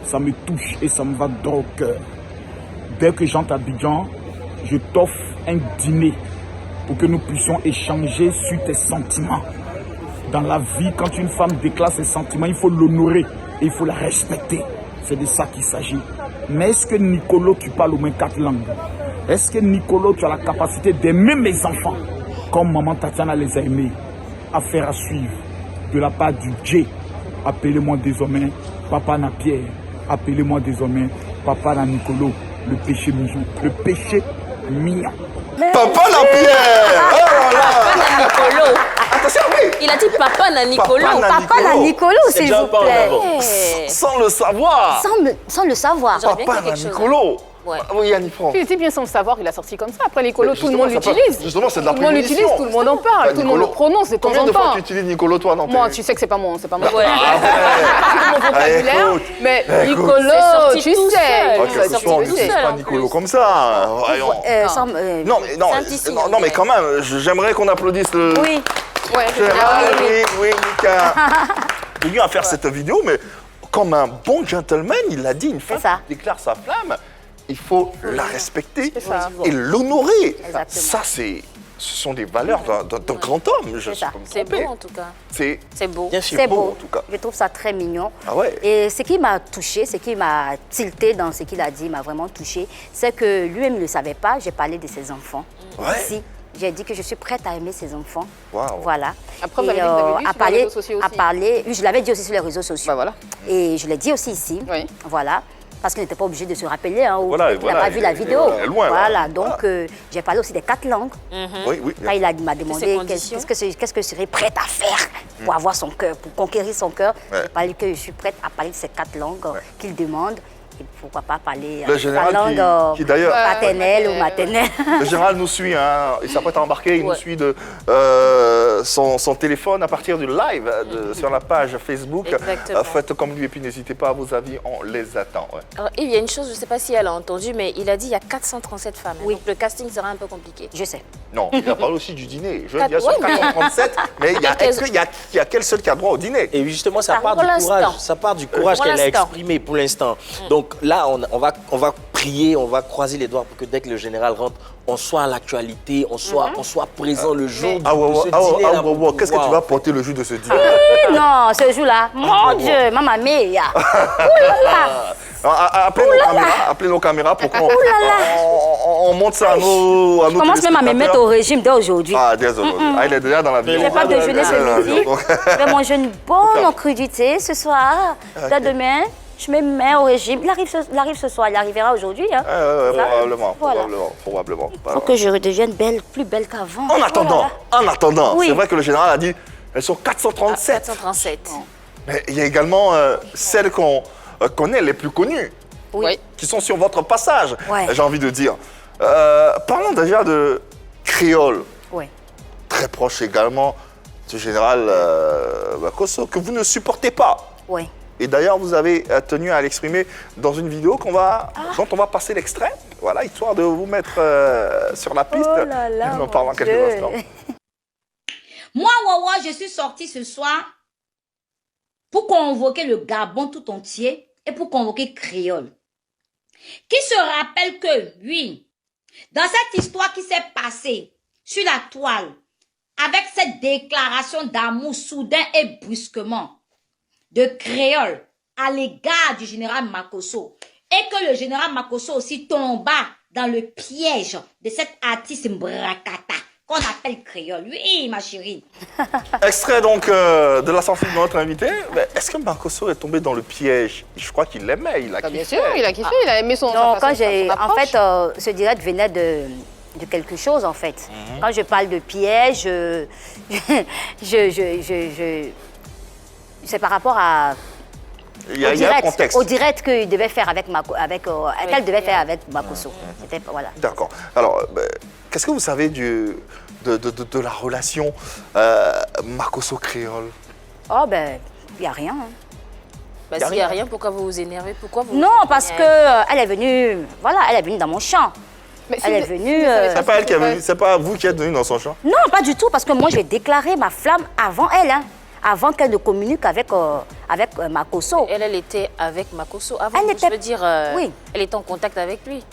Ça me touche et ça me va droit au cœur. Dès que j'entre à Abidjan, je t'offre un dîner pour que nous puissions échanger sur tes sentiments. Dans la vie, quand une femme déclare ses sentiments, il faut l'honorer et il faut la respecter. C'est de ça qu'il s'agit. Mais est-ce que Nicolo, tu parles au moins 4 langues? Est-ce que Nicolo, tu as la capacité d'aimer mes enfants comme maman Tatiana les a aimés? Affaire à suivre de la part du J. Appelez-moi désormais Papa na Pierre. Appelez-moi désormais Papa na Nicolo. Le péché mignon. Le péché mignon. Papa na Pierre! Oh là là! Papa na Nicolo. Attention, oui! Il a dit Papa na Nicolo. Papa na Nicolo, s'il vous plaît. Sans le savoir! Sans le savoir. Papa na Nicolo! Ouais. Oui, Yannick Franck. Il était bien sans le savoir, il a sorti comme ça. Après Nicolo, tout le monde justement, l'utilise. Justement, c'est de la Tout le monde prémonition. l'utilise, tout le monde en parle, tout le monde le prononce de temps Combien en de fois temps. tu utilises Nicolo, toi, dans Moi, tes... tu sais que c'est pas mon Ouais. c'est mon vocabulaire. Écoute, Mais écoute. Nicolo, C'est sorti tu tout sais. seul. Oh, C'est quelque sorti chose, on tout n'utilise seul. pas Nicolo comme ça. Voyons. Non, mais non, Saint-Ici, non, mais quand même, j'aimerais qu'on applaudisse le... Oui. Ouais, Oui, Nika. Venu à faire cette vidéo, mais comme un bon gentleman, il a dit, une femme ça. qui déclare sa flamme, il faut la respecter ça. et l'honorer. Exactement. Ça, ce sont des valeurs d'un grand homme. Je C'est suis ça. pas me C'est tromper. beau en tout cas. C'est beau. Bien sûr. C'est beau, beau. en tout cas. Je trouve ça très mignon. Ah ouais. Et ce qui m'a touché, ce qui m'a tilté dans ce qu'il a dit, m'a vraiment touché, c'est que lui-même ne le savait pas. J'ai parlé de ses enfants. Ouais. Ici, j'ai dit que je suis prête à aimer ses enfants. Waouh. Voilà. Après, vous avez dit que vous avez vu sur les réseaux sociaux aussi. Oui, je l'avais dit aussi sur les réseaux sociaux. Bah voilà. Et je l'ai dit aussi ici. Oui. Voilà. Parce qu'il n'était pas obligé de se rappeler, ou Voilà, qu'il n'a voilà, pas vu la il est vidéo. loin, Voilà, là. donc j'ai parlé aussi des 4 langues. Oui, oui. Là, m'a demandé ses conditions. qu'est-ce que je serais prête à faire pour avoir son cœur, pour conquérir son cœur. Ouais. J'ai parlé que je suis prête à parler de ces 4 langues qu'il demande. Et pourquoi pas parler Le général la langue qui d'ailleurs... paternelle ou maternelle. Le général nous suit, hein, il s'apprête à embarquer, il nous suit de son téléphone à partir du live sur la page Facebook. Exactement. Faites comme lui et puis n'hésitez pas à vos avis, on les attend. Ouais. Alors, Yves, il y a une chose, je ne sais pas si elle a entendu, mais il a dit il y a 437 femmes. Oui. Donc le casting sera un peu compliqué. Je sais. Non, il a parlé aussi du dîner. Je Quatre- dis, il y a ouais, sur 437, mais il y a quel seul qui a droit au dîner? Et justement, ça part pour du courage. l'instant. Ça part du courage Pour qu'elle a l'instant. exprimé pour l'instant. Donc là, on va prier, on va croiser les doigts pour que dès que le général rentre, on soit à l'actualité, on soit présent le jour de ce dîner-là pour Qu'est-ce que tu pouvoir- vas porter le jour de ce dîner? Non, ce jour-là, mon Dieu, maman mia. Appelez nos caméras pour qu'on on monte ça à nos Je commence même à me mettre au régime dès aujourd'hui. Ah, désolé. Ah, il est déjà dans la vidéo. Je n'ai pas déjeuné ce midi. Donc- Je vais manger une bonne crudité ce soir. Dès demain, je me mets au régime. Il arrive ce soir, il arrivera aujourd'hui. Hein. Probablement. Il faut que je redevienne belle, plus belle qu'avant. En attendant, Oui. c'est vrai que le général a dit, elles sont 437. 437. Mais il y a également celles qu'on connaît, les plus connues, Oui. qui sont sur votre passage, Ouais. j'ai envie de dire. Parlons déjà de Créole, Oui. très proche également du général Makosso, que vous ne supportez pas. Oui. Et d'ailleurs, vous avez tenu à l'exprimer dans une vidéo dont on va passer l'extrait, voilà, histoire de vous mettre sur la piste. Oh là là, Nous en parlons mon quelques Dieu. instants. Moi, Wawa, je suis sortie ce soir pour convoquer le Gabon tout entier et pour convoquer Créole. Qui se rappelle que, oui, dans cette histoire qui s'est passée sur la toile, avec cette déclaration d'amour soudain et brusquement de Créole à l'égard du général Makosso, et que le général Makosso aussi tomba dans le piège de cet artiste Mbrakata qu'on appelle Créole. Oui, ma chérie. Extrait donc de la sortie de notre invité. Mais est-ce que Makosso est tombé dans le piège? Je crois qu'il l'aimait, il a kiffé. Bien sûr, il a kiffé, il a aimé son Donc, sa quand façon- son en approche. fait, ce direct venait de quelque chose, en fait. Quand je parle de piège, c'est par rapport à Il y a un contexte. au direct qu'il devait faire qu'elle devait faire avec Makosso. C'était voilà. D'accord. Alors, qu'est-ce que vous savez de la relation Makosso-Créole? Oh ben, il n'y a rien. hein. Bah, s'il n'y a rien, pourquoi vous vous énervez? Pourquoi vous Non, vous parce énervez? que elle est venue, voilà, elle est venue dans mon champ. Mais si Elle est vous- venue. si vous savez C'est ça, pas elle qui est c'est venue, c'est pas vous qui êtes venu dans son champ? Non, pas du tout, parce que moi, j'ai déclaré ma flamme avant elle, hein, avant qu'elle ne communique avec Makosso. Elle était avec Makosso avant. Elle Je n'était- veux dire, Oui. elle était en contact avec lui.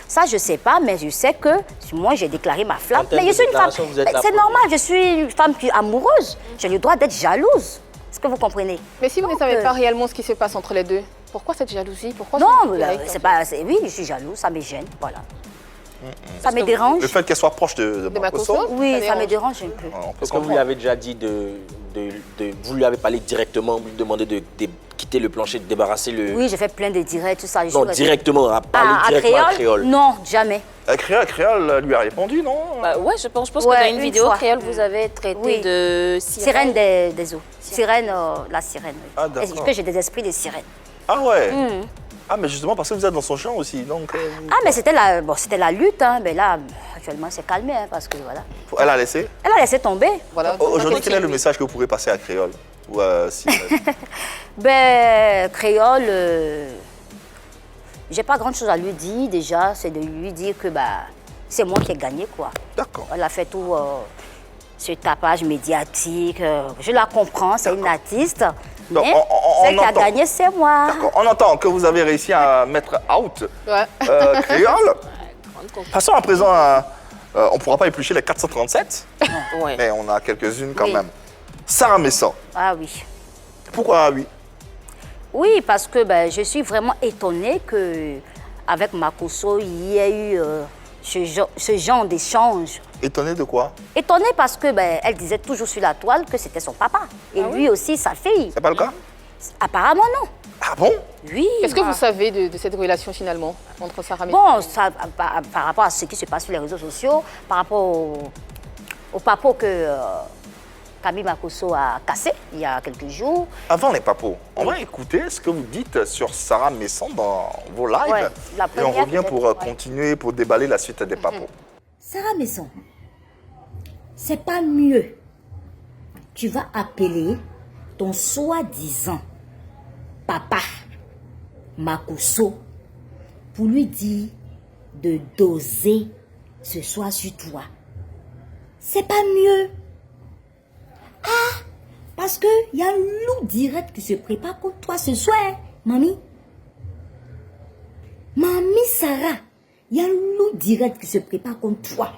Ça, je ne sais pas, mais je sais que moi, j'ai déclaré ma flamme. En Mais je suis une femme. C'est pour- normal, je suis une femme amoureuse. J'ai le droit d'être jalouse. Est-ce que vous comprenez? Mais si vous ne savez pas réellement ce qui se passe entre les deux, pourquoi cette jalousie? Pourquoi Non, ce direct, c'est en pas. Oui, je suis jalouse, ça me gêne, voilà. Ça me dérange. Le fait qu'elle soit proche de Makosso? Oui, ça me dérange un peu. Est-ce que vous lui avez déjà dit vous lui avez parlé directement, vous lui demandez de quitter le plancher, de débarrasser le... Oui, j'ai fait plein de directs, tout ça. Non, directement, à parler directement à Créole. Non, jamais. Créole lui a répondu, non? Ouais, je pense que dans une vidéo, Créole, vous avez traité de sirène des eaux. Sirène, la sirène. Ah, d'accord. Parce que j'ai des esprits de sirène. Ah ouais. Ah, mais justement, parce que vous êtes dans son champ aussi, donc... Ah, mais c'était la lutte, hein. Mais là, actuellement, c'est calmé, hein, parce que voilà. Elle a laissé? Elle a laissé tomber. Voilà. Aujourd'hui, quel est le message que vous pourrez passer à Créole? Ou Ben, Créole, j'ai pas grand chose à lui dire déjà, c'est de lui dire que c'est moi qui ai gagné, quoi. D'accord. Elle a fait tout ce tapage médiatique. Je la comprends, c'est une artiste. Donc, mais celle qui a gagné, c'est moi. D'accord. On entend que vous avez réussi à mettre out Créole. Passons à présent à... on ne pourra pas éplucher les 437, mais on a quelques-unes quand même. Sarah Messon. Ah oui. Pourquoi oui? Oui, parce que je suis vraiment étonnée qu'avec Makosso, il y ait eu ce genre d'échange. Étonnée de quoi? Étonnée parce que elle disait toujours sur la toile que c'était son papa. Et lui aussi, sa fille. C'est pas le cas? Apparemment, non. Ah bon? Oui. Qu'est-ce que vous savez de cette relation finalement entre Sarah Messon? Bon, par rapport à ce qui se passe sur les réseaux sociaux, par rapport au papot que Camille Makosso a cassé il y a quelques jours. Avant les papos, on va écouter ce que vous dites sur Sarah Messon dans vos lives. Ouais, et on revient pour continuer, pour déballer la suite des papos. Sarah Messon, c'est pas mieux. Tu vas appeler ton soi-disant papa Makosso pour lui dire de doser ce soir sur toi. C'est pas mieux. Ah, parce qu'il y a un loup direct qui se prépare contre toi ce soir, mamie. Mamie Sarah, il y a un loup direct qui se prépare contre toi.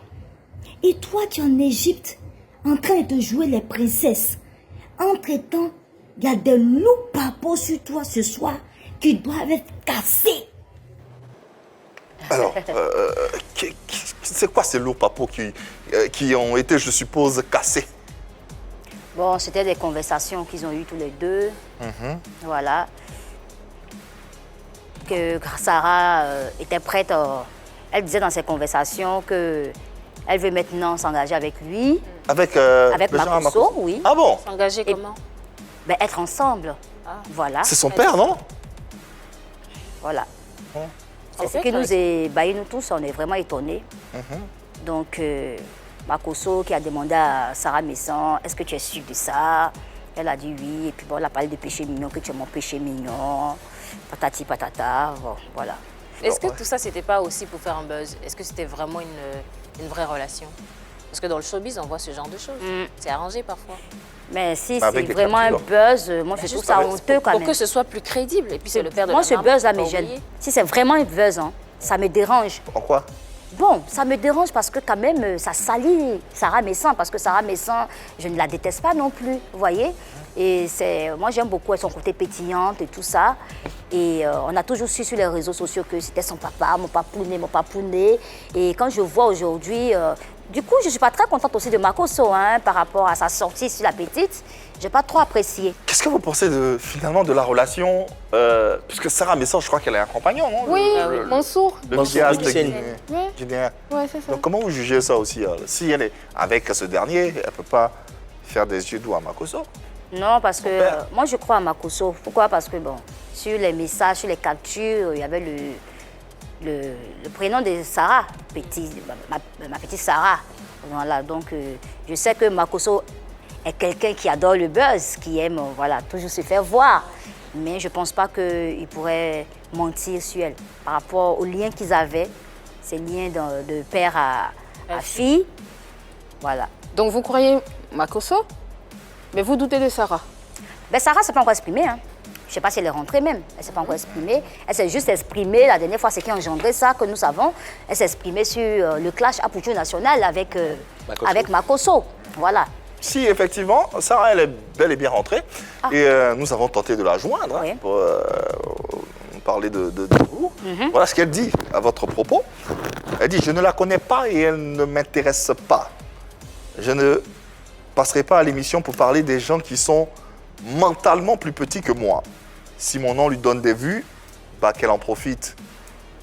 Et toi, tu es en Égypte, en train de te jouer les princesses. Entre-temps, il y a des loups papos sur toi ce soir qui doivent être cassés. Alors, c'est quoi ces lourds papos qui ont été, je suppose, cassés? Bon, c'était des conversations qu'ils ont eues tous les deux. Voilà. Que Sarah était prête. Elle disait dans ses conversations qu'elle veut maintenant s'engager avec lui. Avec Makosso, oui. Ah bon? S'engager comment? Être ensemble. Voilà. C'est son père, non? Voilà. C'est ce qui nous ébahi, nous tous, on est vraiment étonnés. Donc, Makosso qui a demandé à Sarah Messon, est-ce que tu es sûre de ça? Elle a dit oui, et puis bon, elle a parlé de péché mignon, que tu es mon péché mignon, patati patata, bon, voilà. Est-ce que tout ça, c'était pas aussi pour faire un buzz? Est-ce que c'était vraiment une vraie relation? Parce que dans le showbiz, on voit ce genre de choses. C'est arrangé parfois. Mais si c'est vraiment un buzz, moi je trouve ça honteux quand même. Pour que ce soit plus crédible, et puis c'est le père de la maman. Moi, ce buzz-là me gêne. oublier. Si c'est vraiment un buzz, ça me dérange. Pourquoi? Bon, ça me dérange parce que quand même, ça salit Sarah Messon, parce que Sarah Messon, je ne la déteste pas non plus, vous voyez. Et moi, j'aime beaucoup son côté pétillante et tout ça. Et on a toujours su sur les réseaux sociaux que c'était son papa, mon papounet. Et quand je vois aujourd'hui, du coup, je ne suis pas très contente aussi de Makosso par rapport à sa sortie sur la petite. Je n'ai pas trop apprécié. Qu'est-ce que vous pensez finalement de la relation puisque Sarah Messon, je crois qu'elle a un compagnon, non? Oui, Mansour. Le vidéaste guinéen. Ouais, c'est ça. Donc comment vous jugez ça aussi? Si elle est avec ce dernier, elle ne peut pas faire des yeux doux à Makosso? Non, parce que moi je crois à Makosso. Pourquoi? Parce que bon, sur les messages, sur les captures, il y avait le prénom de Sarah, ma petite Sarah. Voilà, donc je sais que Makosso est quelqu'un qui adore le buzz, qui aime toujours se faire voir. Mais je ne pense pas qu'il pourrait mentir sur elle par rapport aux liens qu'ils avaient, ces liens de père à fille. Voilà. Donc vous croyez Makosso, mais vous doutez de Sarah? Sarah, c'est pas encore exprimé. Je ne sais pas si elle est rentrée même. Elle ne s'est pas encore exprimée. Elle s'est juste exprimée, la dernière fois, c'est qui a engendré ça, que nous savons. Elle s'est exprimée sur le clash à Puchu National avec Makosso. Voilà. Si, effectivement, Sarah, elle est bel et bien rentrée. Et nous avons tenté de la joindre pour parler de vous. Voilà ce qu'elle dit à votre propos. Elle dit, je ne la connais pas et elle ne m'intéresse pas. Je ne passerai pas à l'émission pour parler des gens qui sont mentalement plus petits que moi. Si mon nom lui donne des vues, bah, qu'elle en profite.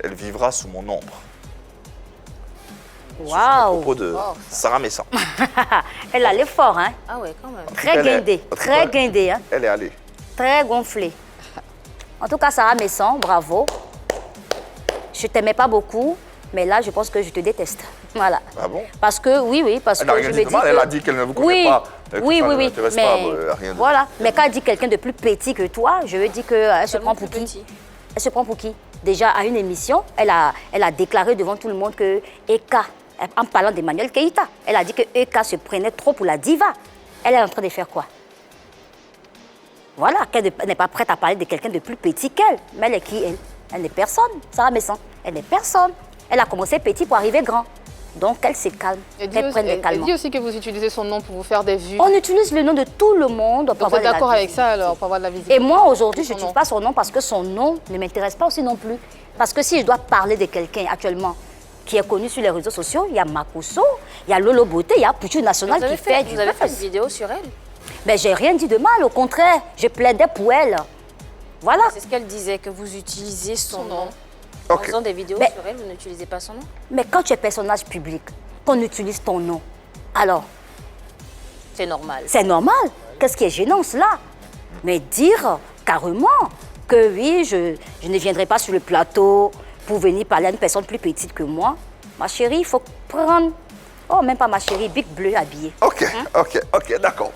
Elle vivra sous mon ombre. Waouh! À propos de Sarah Messan. Elle allait fort, hein? Ah ouais, quand même. Très guindée, hein? Elle est allée. Très gonflée. En tout cas, Sarah Messan, bravo. Je t'aimais pas beaucoup, mais là, je pense que je te déteste. Voilà. Ah bon? Parce que, oui, parce elle que je me dis que... Elle a dit qu'elle ne vous connaît pas. Oui, mais rien de... voilà. Mais quand elle dit quelqu'un de plus petit que toi, je veux dire qu'elle se prend pour qui? Elle se prend pour qui? Déjà, à une émission, elle a déclaré devant tout le monde que Eka, en parlant d'Emmanuel Keïta, elle a dit que Eka se prenait trop pour la diva. Elle est en train de faire quoi? Voilà, qu'elle n'est pas prête à parler de quelqu'un de plus petit qu'elle. Mais elle est qui, elle? Elle n'est personne, Sarah Messan. Elle n'est personne. Elle a commencé petit pour arriver grand. Donc, elle se calme. Elle dit aussi que vous utilisez son nom pour vous faire des vues. On utilise le nom de tout le monde. Donc, vous êtes d'accord avec ça, alors, pour avoir de la visibilité? Et moi, aujourd'hui, je n'utilise pas son nom parce que son nom ne m'intéresse pas aussi non plus. Parce que si je dois parler de quelqu'un actuellement qui est connu sur les réseaux sociaux, il y a Makosso, il y a Lolo Beauté, il y a Puchu National qui fait du... Vous avez fait une vidéo sur elle? Mais j'ai rien dit de mal, au contraire, je plaidais pour elle. Voilà. C'est ce qu'elle disait, que vous utilisiez son nom. En faisant des vidéos sur elle, vous n'utilisez pas son nom? Mais quand tu es personnage public, qu'on utilise ton nom, alors... C'est normal. C'est normal. Qu'est-ce qui est gênant, cela? Mais dire carrément que oui, je ne viendrai pas sur le plateau pour venir parler à une personne plus petite que moi. Ma chérie, il faut prendre... Oh, même pas ma chérie, Big Bleu habillée. Ok, d'accord.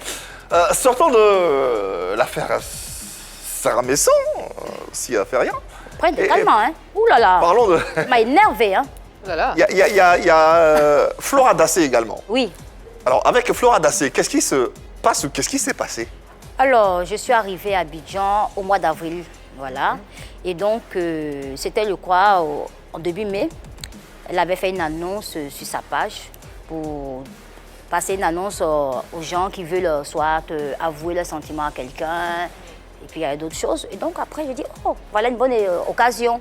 Sortons de l'affaire Sarah Messan, si elle ne fait rien. Prends calmement, hein. Ouh là là. Parlons de... Ça m'a énervé, hein. Il y a Flora Dassé également. Oui. Alors, avec Flora Dassé, qu'est-ce qui se passe ou qu'est-ce qui s'est passé? Alors, je suis arrivée à Abidjan au mois d'avril, voilà. Et donc, c'était, je crois, en début mai. Elle avait fait une annonce sur sa page pour passer une annonce aux gens qui veulent soit avouer leurs sentiments à quelqu'un. Et puis, il y a d'autres choses. Et donc, après, j'ai dit, oh, voilà une bonne occasion.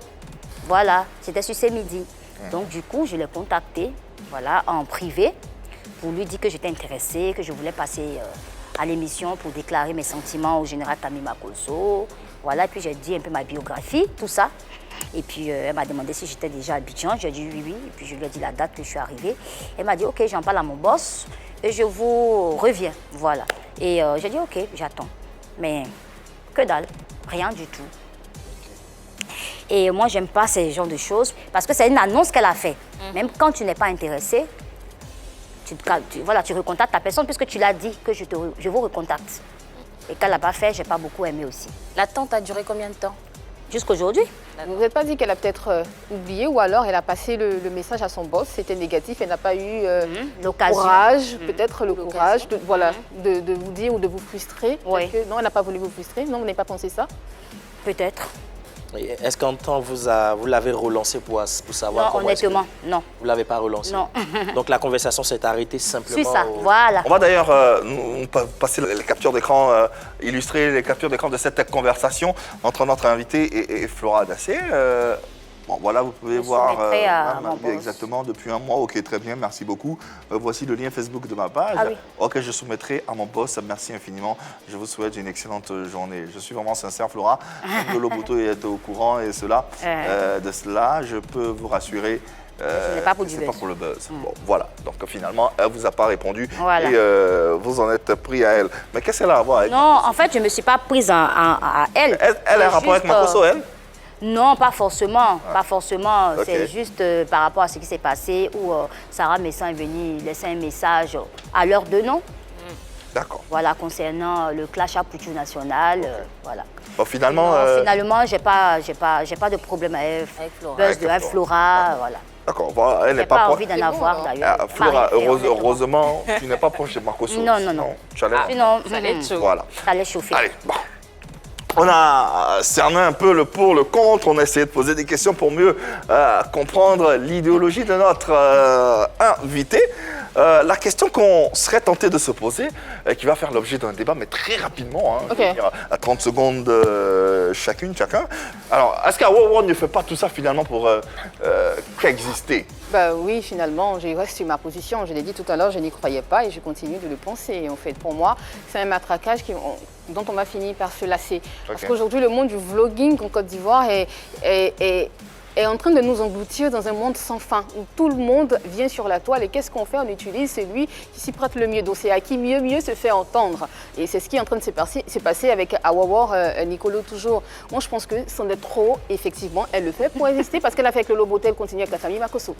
Voilà, c'était sur ces midis. Donc, du coup, je l'ai contacté, voilà, en privé, pour lui dire que j'étais intéressée, que je voulais passer à l'émission pour déclarer mes sentiments au général Kami Makosso. Voilà, puis j'ai dit un peu ma biographie, tout ça. Et puis, elle m'a demandé si j'étais déjà à Abidjan. J'ai dit oui. Et puis, je lui ai dit la date que je suis arrivée. Elle m'a dit, OK, j'en parle à mon boss et je vous reviens. Voilà. Et j'ai dit, OK, j'attends. Mais que dalle, rien du tout. Et moi, j'aime pas ce genre de choses parce que c'est une annonce qu'elle a fait. Même quand tu n'es pas intéressé, tu recontactes ta personne puisque tu l'as dit que je vous recontacte. Et qu'elle n'a pas fait, j'ai pas beaucoup aimé aussi. L'attente a duré combien de temps? Jusqu'aujourd'hui. Vous ne vous êtes pas dit qu'elle a peut-être oublié ou alors elle a passé le message à son boss, c'était négatif, elle n'a pas eu le courage, peut-être le courage de vous dire ou de vous frustrer. Oui. Non, elle n'a pas voulu vous frustrer. Non, vous n'avez pas pensé ça? Peut-être. Est-ce qu'en temps, vous l'avez relancé pour savoir comment honnêtement, non. Vous ne l'avez pas relancé? Non. Donc la conversation s'est arrêtée simplement? C'est ça, voilà. On va d'ailleurs passer les captures d'écran, illustrer les captures d'écran de cette conversation entre notre invité et Flora Dassé. Bon, voilà, vous pouvez voir exactement depuis un mois. Ok, très bien, merci beaucoup. Voici le lien Facebook de ma page. Ah oui. Ok, je soumettrai à mon boss. Merci infiniment. Je vous souhaite une excellente journée. Je suis vraiment sincère, Flora. Lolo Bouto est au courant et de cela, je peux vous rassurer. Ce n'est pas pour le buzz. Bon, voilà. Donc finalement, elle ne vous a pas répondu voilà. Et vous en êtes pris à elle. Mais qu'est-ce qu'elle a à voir avec Non, en fait, je ne me suis pas prise à elle. Elle a un rapport avec Makosso, elle? Non, pas forcément. Pas forcément. Okay. C'est juste par rapport à ce qui s'est passé où Sarah Messan est venue laisser un message à l'heure de nom. D'accord. Voilà, concernant le clash à Puchu National. Voilà. Bon, finalement, j'ai pas de problème avec Flora. Voilà. D'accord, voilà, elle n'est pas envie d'en avoir d'ailleurs. Flora, heureusement, tu n'es pas proche de Makosso. Non. Ça allait chauffer. Voilà. Ça allait chauffer. Allez, bon. On a cerné un peu le pour, le contre, on a essayé de poser des questions pour mieux comprendre l'idéologie de notre invité. La question qu'on serait tenté de se poser, qui va faire l'objet d'un débat, mais très rapidement, hein, je veux dire, à 30 secondes chacun. Alors, est-ce qu'Awawa ne fait pas tout ça finalement pour qu'exister? Bah oui, finalement, je reste sur ma position. Je l'ai dit tout à l'heure, je n'y croyais pas et je continue de le penser. En fait, pour moi, c'est un matraquage dont on va finir par se lasser. Parce qu'aujourd'hui, le monde du vlogging en Côte d'Ivoire est en train de nous engloutir dans un monde sans fin, où tout le monde vient sur la toile et qu'est-ce qu'on fait? On utilise celui qui s'y prête le mieux. Donc c'est à qui mieux se fait entendre. Et c'est ce qui est en train de se passer avec Awawa, Nicolo toujours. Moi je pense que c'en est trop, effectivement, elle le fait pour exister parce qu'elle a fait avec le Lobotel, continue avec la famille Makosso.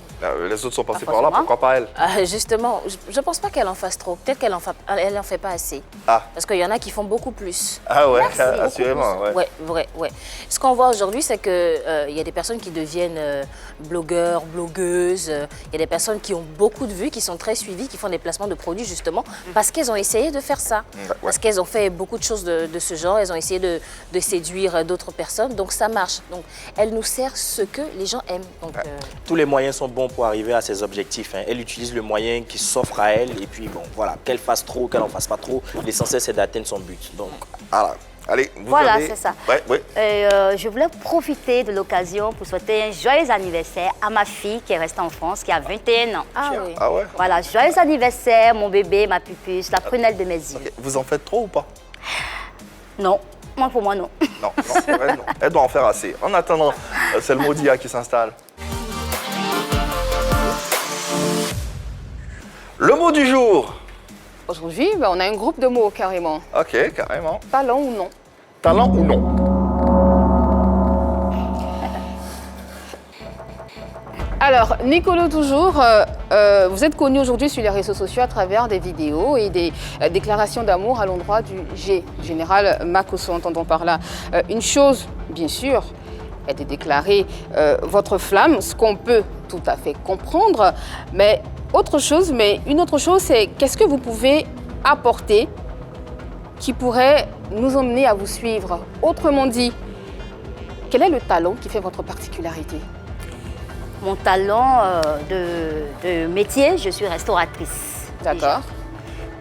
Les autres sont passés par là, pourquoi pas elle? Justement, je ne pense pas qu'elle en fasse trop. Peut-être qu'elle en fait pas assez. Parce qu'il y en a qui font beaucoup plus. Ah ouais, assurément. Ouais. Ce qu'on voit aujourd'hui, c'est qu'il y a des personnes qui deviennent blogueurs, blogueuses. Il y a des personnes qui ont beaucoup de vues, qui sont très suivies, qui font des placements de produits justement parce qu'elles ont essayé de faire ça. Parce qu'elles ont fait beaucoup de choses de ce genre. Elles ont essayé de séduire d'autres personnes. Donc ça marche. Donc elle nous sert ce que les gens aiment. Donc, tous les moyens sont bons pour arriver à ses objectifs. Hein. Elle utilise le moyen qui s'offre à elle et puis bon, voilà, qu'elle fasse trop, qu'elle n'en fasse pas trop. L'essentiel c'est d'atteindre son but. Donc, voilà. Allez, voilà, c'est ça. Ouais. Je voulais profiter de l'occasion pour souhaiter un joyeux anniversaire à ma fille qui est restée en France, qui a 21 ans. Ah ouais. Voilà, joyeux anniversaire, mon bébé, ma pupuce, la prunelle de mes yeux. Vous en faites trop ou pas? Non. Moi, pour moi, non. Non. Elle doit en faire assez. En attendant, c'est le mot d'IA qui s'installe. Le mot du jour. Aujourd'hui, on a un groupe de mots carrément. Ok, carrément. Talent ou non? Talent ou non? Alors, Nicolo toujours, vous êtes connu aujourd'hui sur les réseaux sociaux à travers des vidéos et des déclarations d'amour à l'endroit du général Makosso, entendons par là. Une chose, bien sûr, est de déclarer votre flamme, ce qu'on peut tout à fait comprendre, mais une autre chose, c'est qu'est-ce que vous pouvez apporter qui pourrait nous emmener à vous suivre? Autrement dit, quel est le talent qui fait votre particularité? Mon talent de métier, je suis restauratrice. D'accord.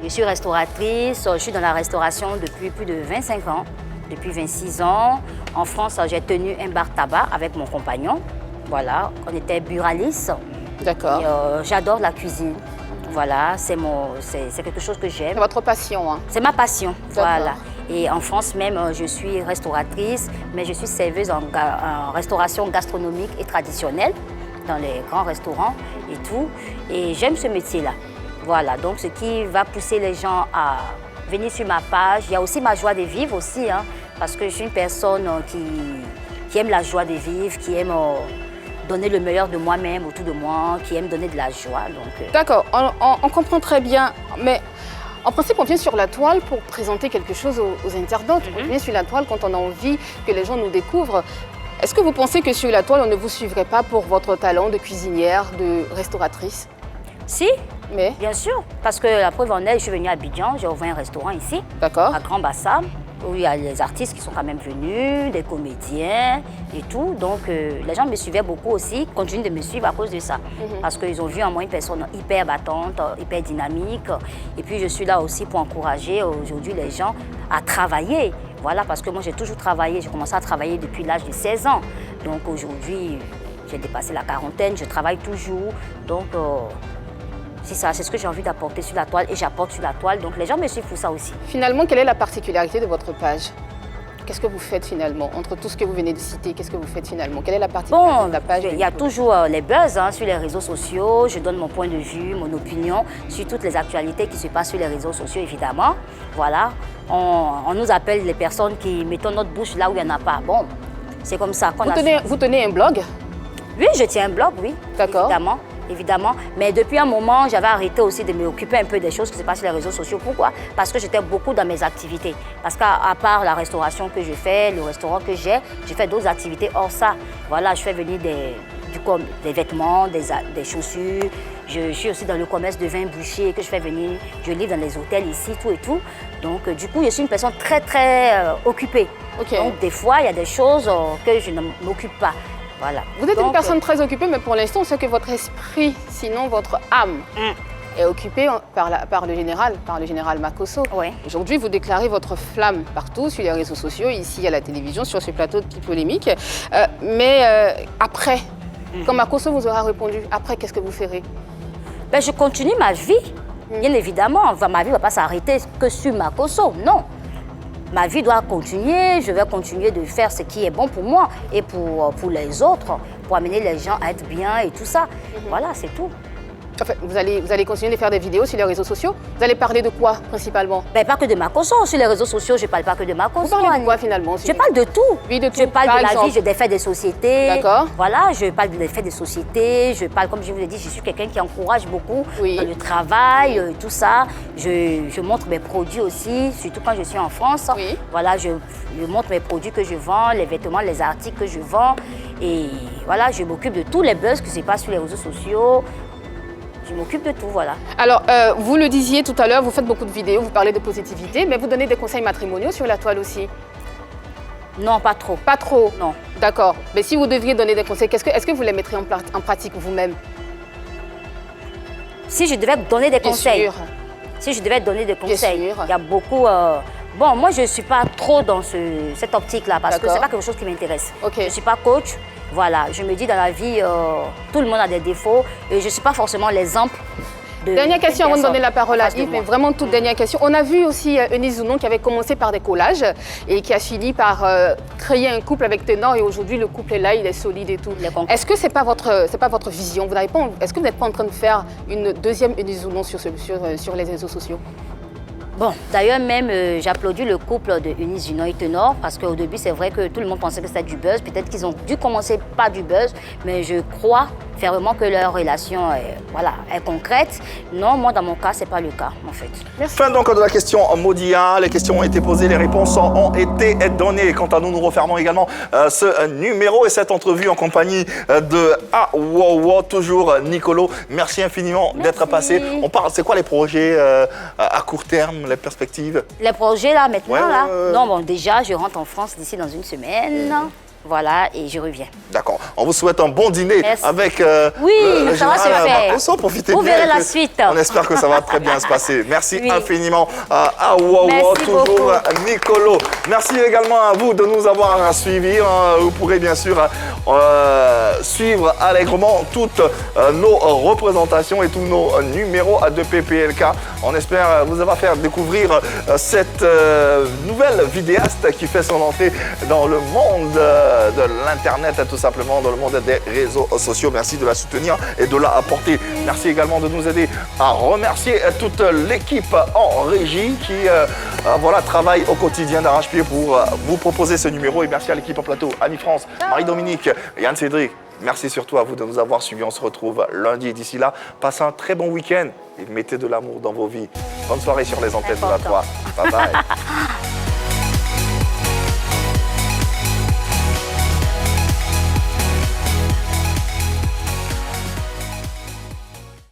Je suis restauratrice, je suis dans la restauration depuis plus de 25 ans, depuis 26 ans. En France, j'ai tenu un bar tabac avec mon compagnon. Voilà, on était buralistes. D'accord. J'adore la cuisine. Voilà, c'est quelque chose que j'aime. C'est votre passion, hein? C'est ma passion, voilà. Et en France même, je suis restauratrice, mais je suis serveuse en restauration gastronomique et traditionnelle, dans les grands restaurants et tout. Et j'aime ce métier-là. Voilà, donc ce qui va pousser les gens à venir sur ma page. Il y a aussi ma joie de vivre aussi, hein, parce que je suis une personne qui aime la joie de vivre, qui aime donner le meilleur de moi-même autour de moi, qui aime donner de la joie. D'accord, on comprend très bien, mais en principe, on vient sur la toile pour présenter quelque chose aux internautes. On vient sur la toile quand on a envie que les gens nous découvrent. Est-ce que vous pensez que sur la toile, on ne vous suivrait pas pour votre talent de cuisinière, de restauratrice? Si, mais bien sûr, parce que la preuve en est, je suis venue à Abidjan, j'ai ouvert un restaurant ici, à Grand Bassam, où il y a les artistes qui sont quand même venus, des comédiens et tout. Donc les gens me suivaient beaucoup aussi, continuent de me suivre à cause de ça. Parce qu'ils ont vu en moi une personne hyper battante, hyper dynamique. Et puis je suis là aussi pour encourager aujourd'hui les gens à travailler. Voilà, parce que moi j'ai toujours travaillé, j'ai commencé à travailler depuis l'âge de 16 ans. Donc aujourd'hui, j'ai dépassé la quarantaine, je travaille toujours. Donc c'est ça, c'est ce que j'ai envie d'apporter sur la toile et j'apporte sur la toile. Donc les gens me suivent pour ça aussi. Finalement, quelle est la particularité de votre page? Qu'est-ce que vous faites finalement? Entre tout ce que vous venez de citer, qu'est-ce que vous faites finalement? Quelle est la particularité de la page? Il y a toujours les buzz sur les réseaux sociaux. Je donne mon point de vue, mon opinion sur toutes les actualités qui se passent sur les réseaux sociaux, évidemment. Voilà. On nous appelle les personnes qui mettent notre bouche là où il n'y en a pas. Bon, c'est comme ça. Vous tenez un blog? Oui, je tiens un blog, oui. D'accord. Évidemment. Mais depuis un moment, j'avais arrêté aussi de m'occuper un peu des choses qui se passent sur les réseaux sociaux. Pourquoi? Parce que j'étais beaucoup dans mes activités. Parce qu'à part la restauration que je fais, le restaurant que j'ai, je fais d'autres activités hors ça. Voilà, je fais venir des vêtements, des chaussures, Je suis aussi dans le commerce de vin bouché que je fais venir, je livre dans les hôtels ici, tout et tout. Donc, du coup, je suis une personne très, très occupée. Donc, des fois, il y a des choses que je ne m'occupe pas. Voilà. Vous êtes une personne très occupée, mais pour l'instant, on sait que votre esprit, sinon votre âme, est occupée par le général Makosso. Aujourd'hui, vous déclarez votre flamme partout, sur les réseaux sociaux, ici à la télévision, sur ce plateau de Petite Polémique. Mais après, quand Makosso vous aura répondu, après, qu'est-ce que vous ferez? Ben, je continue ma vie, bien évidemment. Ma vie ne va pas s'arrêter que sur Makosso, non. Ma vie doit continuer, je vais continuer de faire ce qui est bon pour moi et pour les autres, pour amener les gens à être bien et tout ça. Voilà, c'est tout. Enfin, vous allez continuer de faire des vidéos sur les réseaux sociaux. Vous allez parler de quoi principalement? Ben, pas que de Makosso. Sur les réseaux sociaux, je ne parle pas que de Makosso. Vous parlez de quoi finalement? Je parle de tout. Oui, de tout. Je parle de la vie, des faits des sociétés. D'accord. Voilà, je parle des faits des sociétés. Je parle, comme je vous l'ai dit, je suis quelqu'un qui encourage beaucoup dans le travail, tout ça. Je montre mes produits aussi, surtout quand je suis en France. Voilà, je montre mes produits que je vends, les vêtements, les articles que je vends. Et voilà, je m'occupe de tous les buzz qui se passent sur les réseaux sociaux. Je m'occupe de tout, voilà. Alors, vous le disiez tout à l'heure, vous faites beaucoup de vidéos, vous parlez de positivité, mais vous donnez des conseils matrimoniaux sur la toile aussi? Non, pas trop. Pas trop? Non. D'accord. Mais si vous deviez donner des conseils, est-ce que vous les mettrez en pratique vous-même? Si je devais donner des conseils. Bien sûr. Si je devais donner des conseils, Bien sûr. il y a beaucoup... Bon, moi, je ne suis pas trop dans cette optique-là, parce que ce n'est pas quelque chose qui m'intéresse. Je ne suis pas coach. Voilà, je me dis dans la vie, tout le monde a des défauts et je ne suis pas forcément l'exemple de... Dernière question avant de donner la parole à Yves, mais vraiment toute dernière question. On a vu aussi Eunice Zounon qui avait commencé par des collages et qui a fini par créer un couple avec Ténor et aujourd'hui le couple est là, il est solide et tout. Est-ce que ce n'est pas votre vision? Est-ce que vous n'êtes pas en train de faire une deuxième Eunice Zounon sur les réseaux sociaux? Bon, d'ailleurs même, j'applaudis le couple de Eunice Zounon et Ténor parce qu'au début, c'est vrai que tout le monde pensait que c'était du buzz. Peut-être qu'ils ont dû commencer par du buzz, mais je crois fermement que leur relation est concrète. Non, moi, dans mon cas, ce n'est pas le cas, en fait. Merci. Fin donc de la question Modia. Les questions ont été posées, les réponses ont été données. Quant à nous, nous refermons également ce numéro et cette entrevue en compagnie de Awowo, toujours Nicolo. Merci infiniment d'être passé. On parle, c'est quoi les projets à court terme? Les perspectives? Les projets là maintenant Non, bon, déjà je rentre en France d'ici dans une semaine. Voilà, et je reviens. D'accord. On vous souhaite un bon dîner avec le ça va se faire. Makosso. Profitez vous bien. Verrez la suite. On espère que ça va très bien se passer. Merci infiniment à Awowo, toujours Nicolo. Merci également à vous de nous avoir suivis. Vous pourrez bien sûr suivre allègrement toutes nos représentations et tous nos numéros de PPLK. On espère vous avoir fait découvrir cette nouvelle vidéaste qui fait son entrée dans le monde de l'internet, tout simplement dans le monde des réseaux sociaux. Merci de la soutenir et de la porter. Merci également de nous aider à remercier toute l'équipe en régie qui travaille au quotidien d'arrache-pied pour vous proposer ce numéro. Et merci à l'équipe en plateau, Annie-France, Marie-Dominique, Yann-Cédric. Merci surtout à vous de nous avoir suivis. On se retrouve lundi. D'ici là, passez un très bon week-end et mettez de l'amour dans vos vies. Bonne soirée sur les antennes de la 3. Bye bye.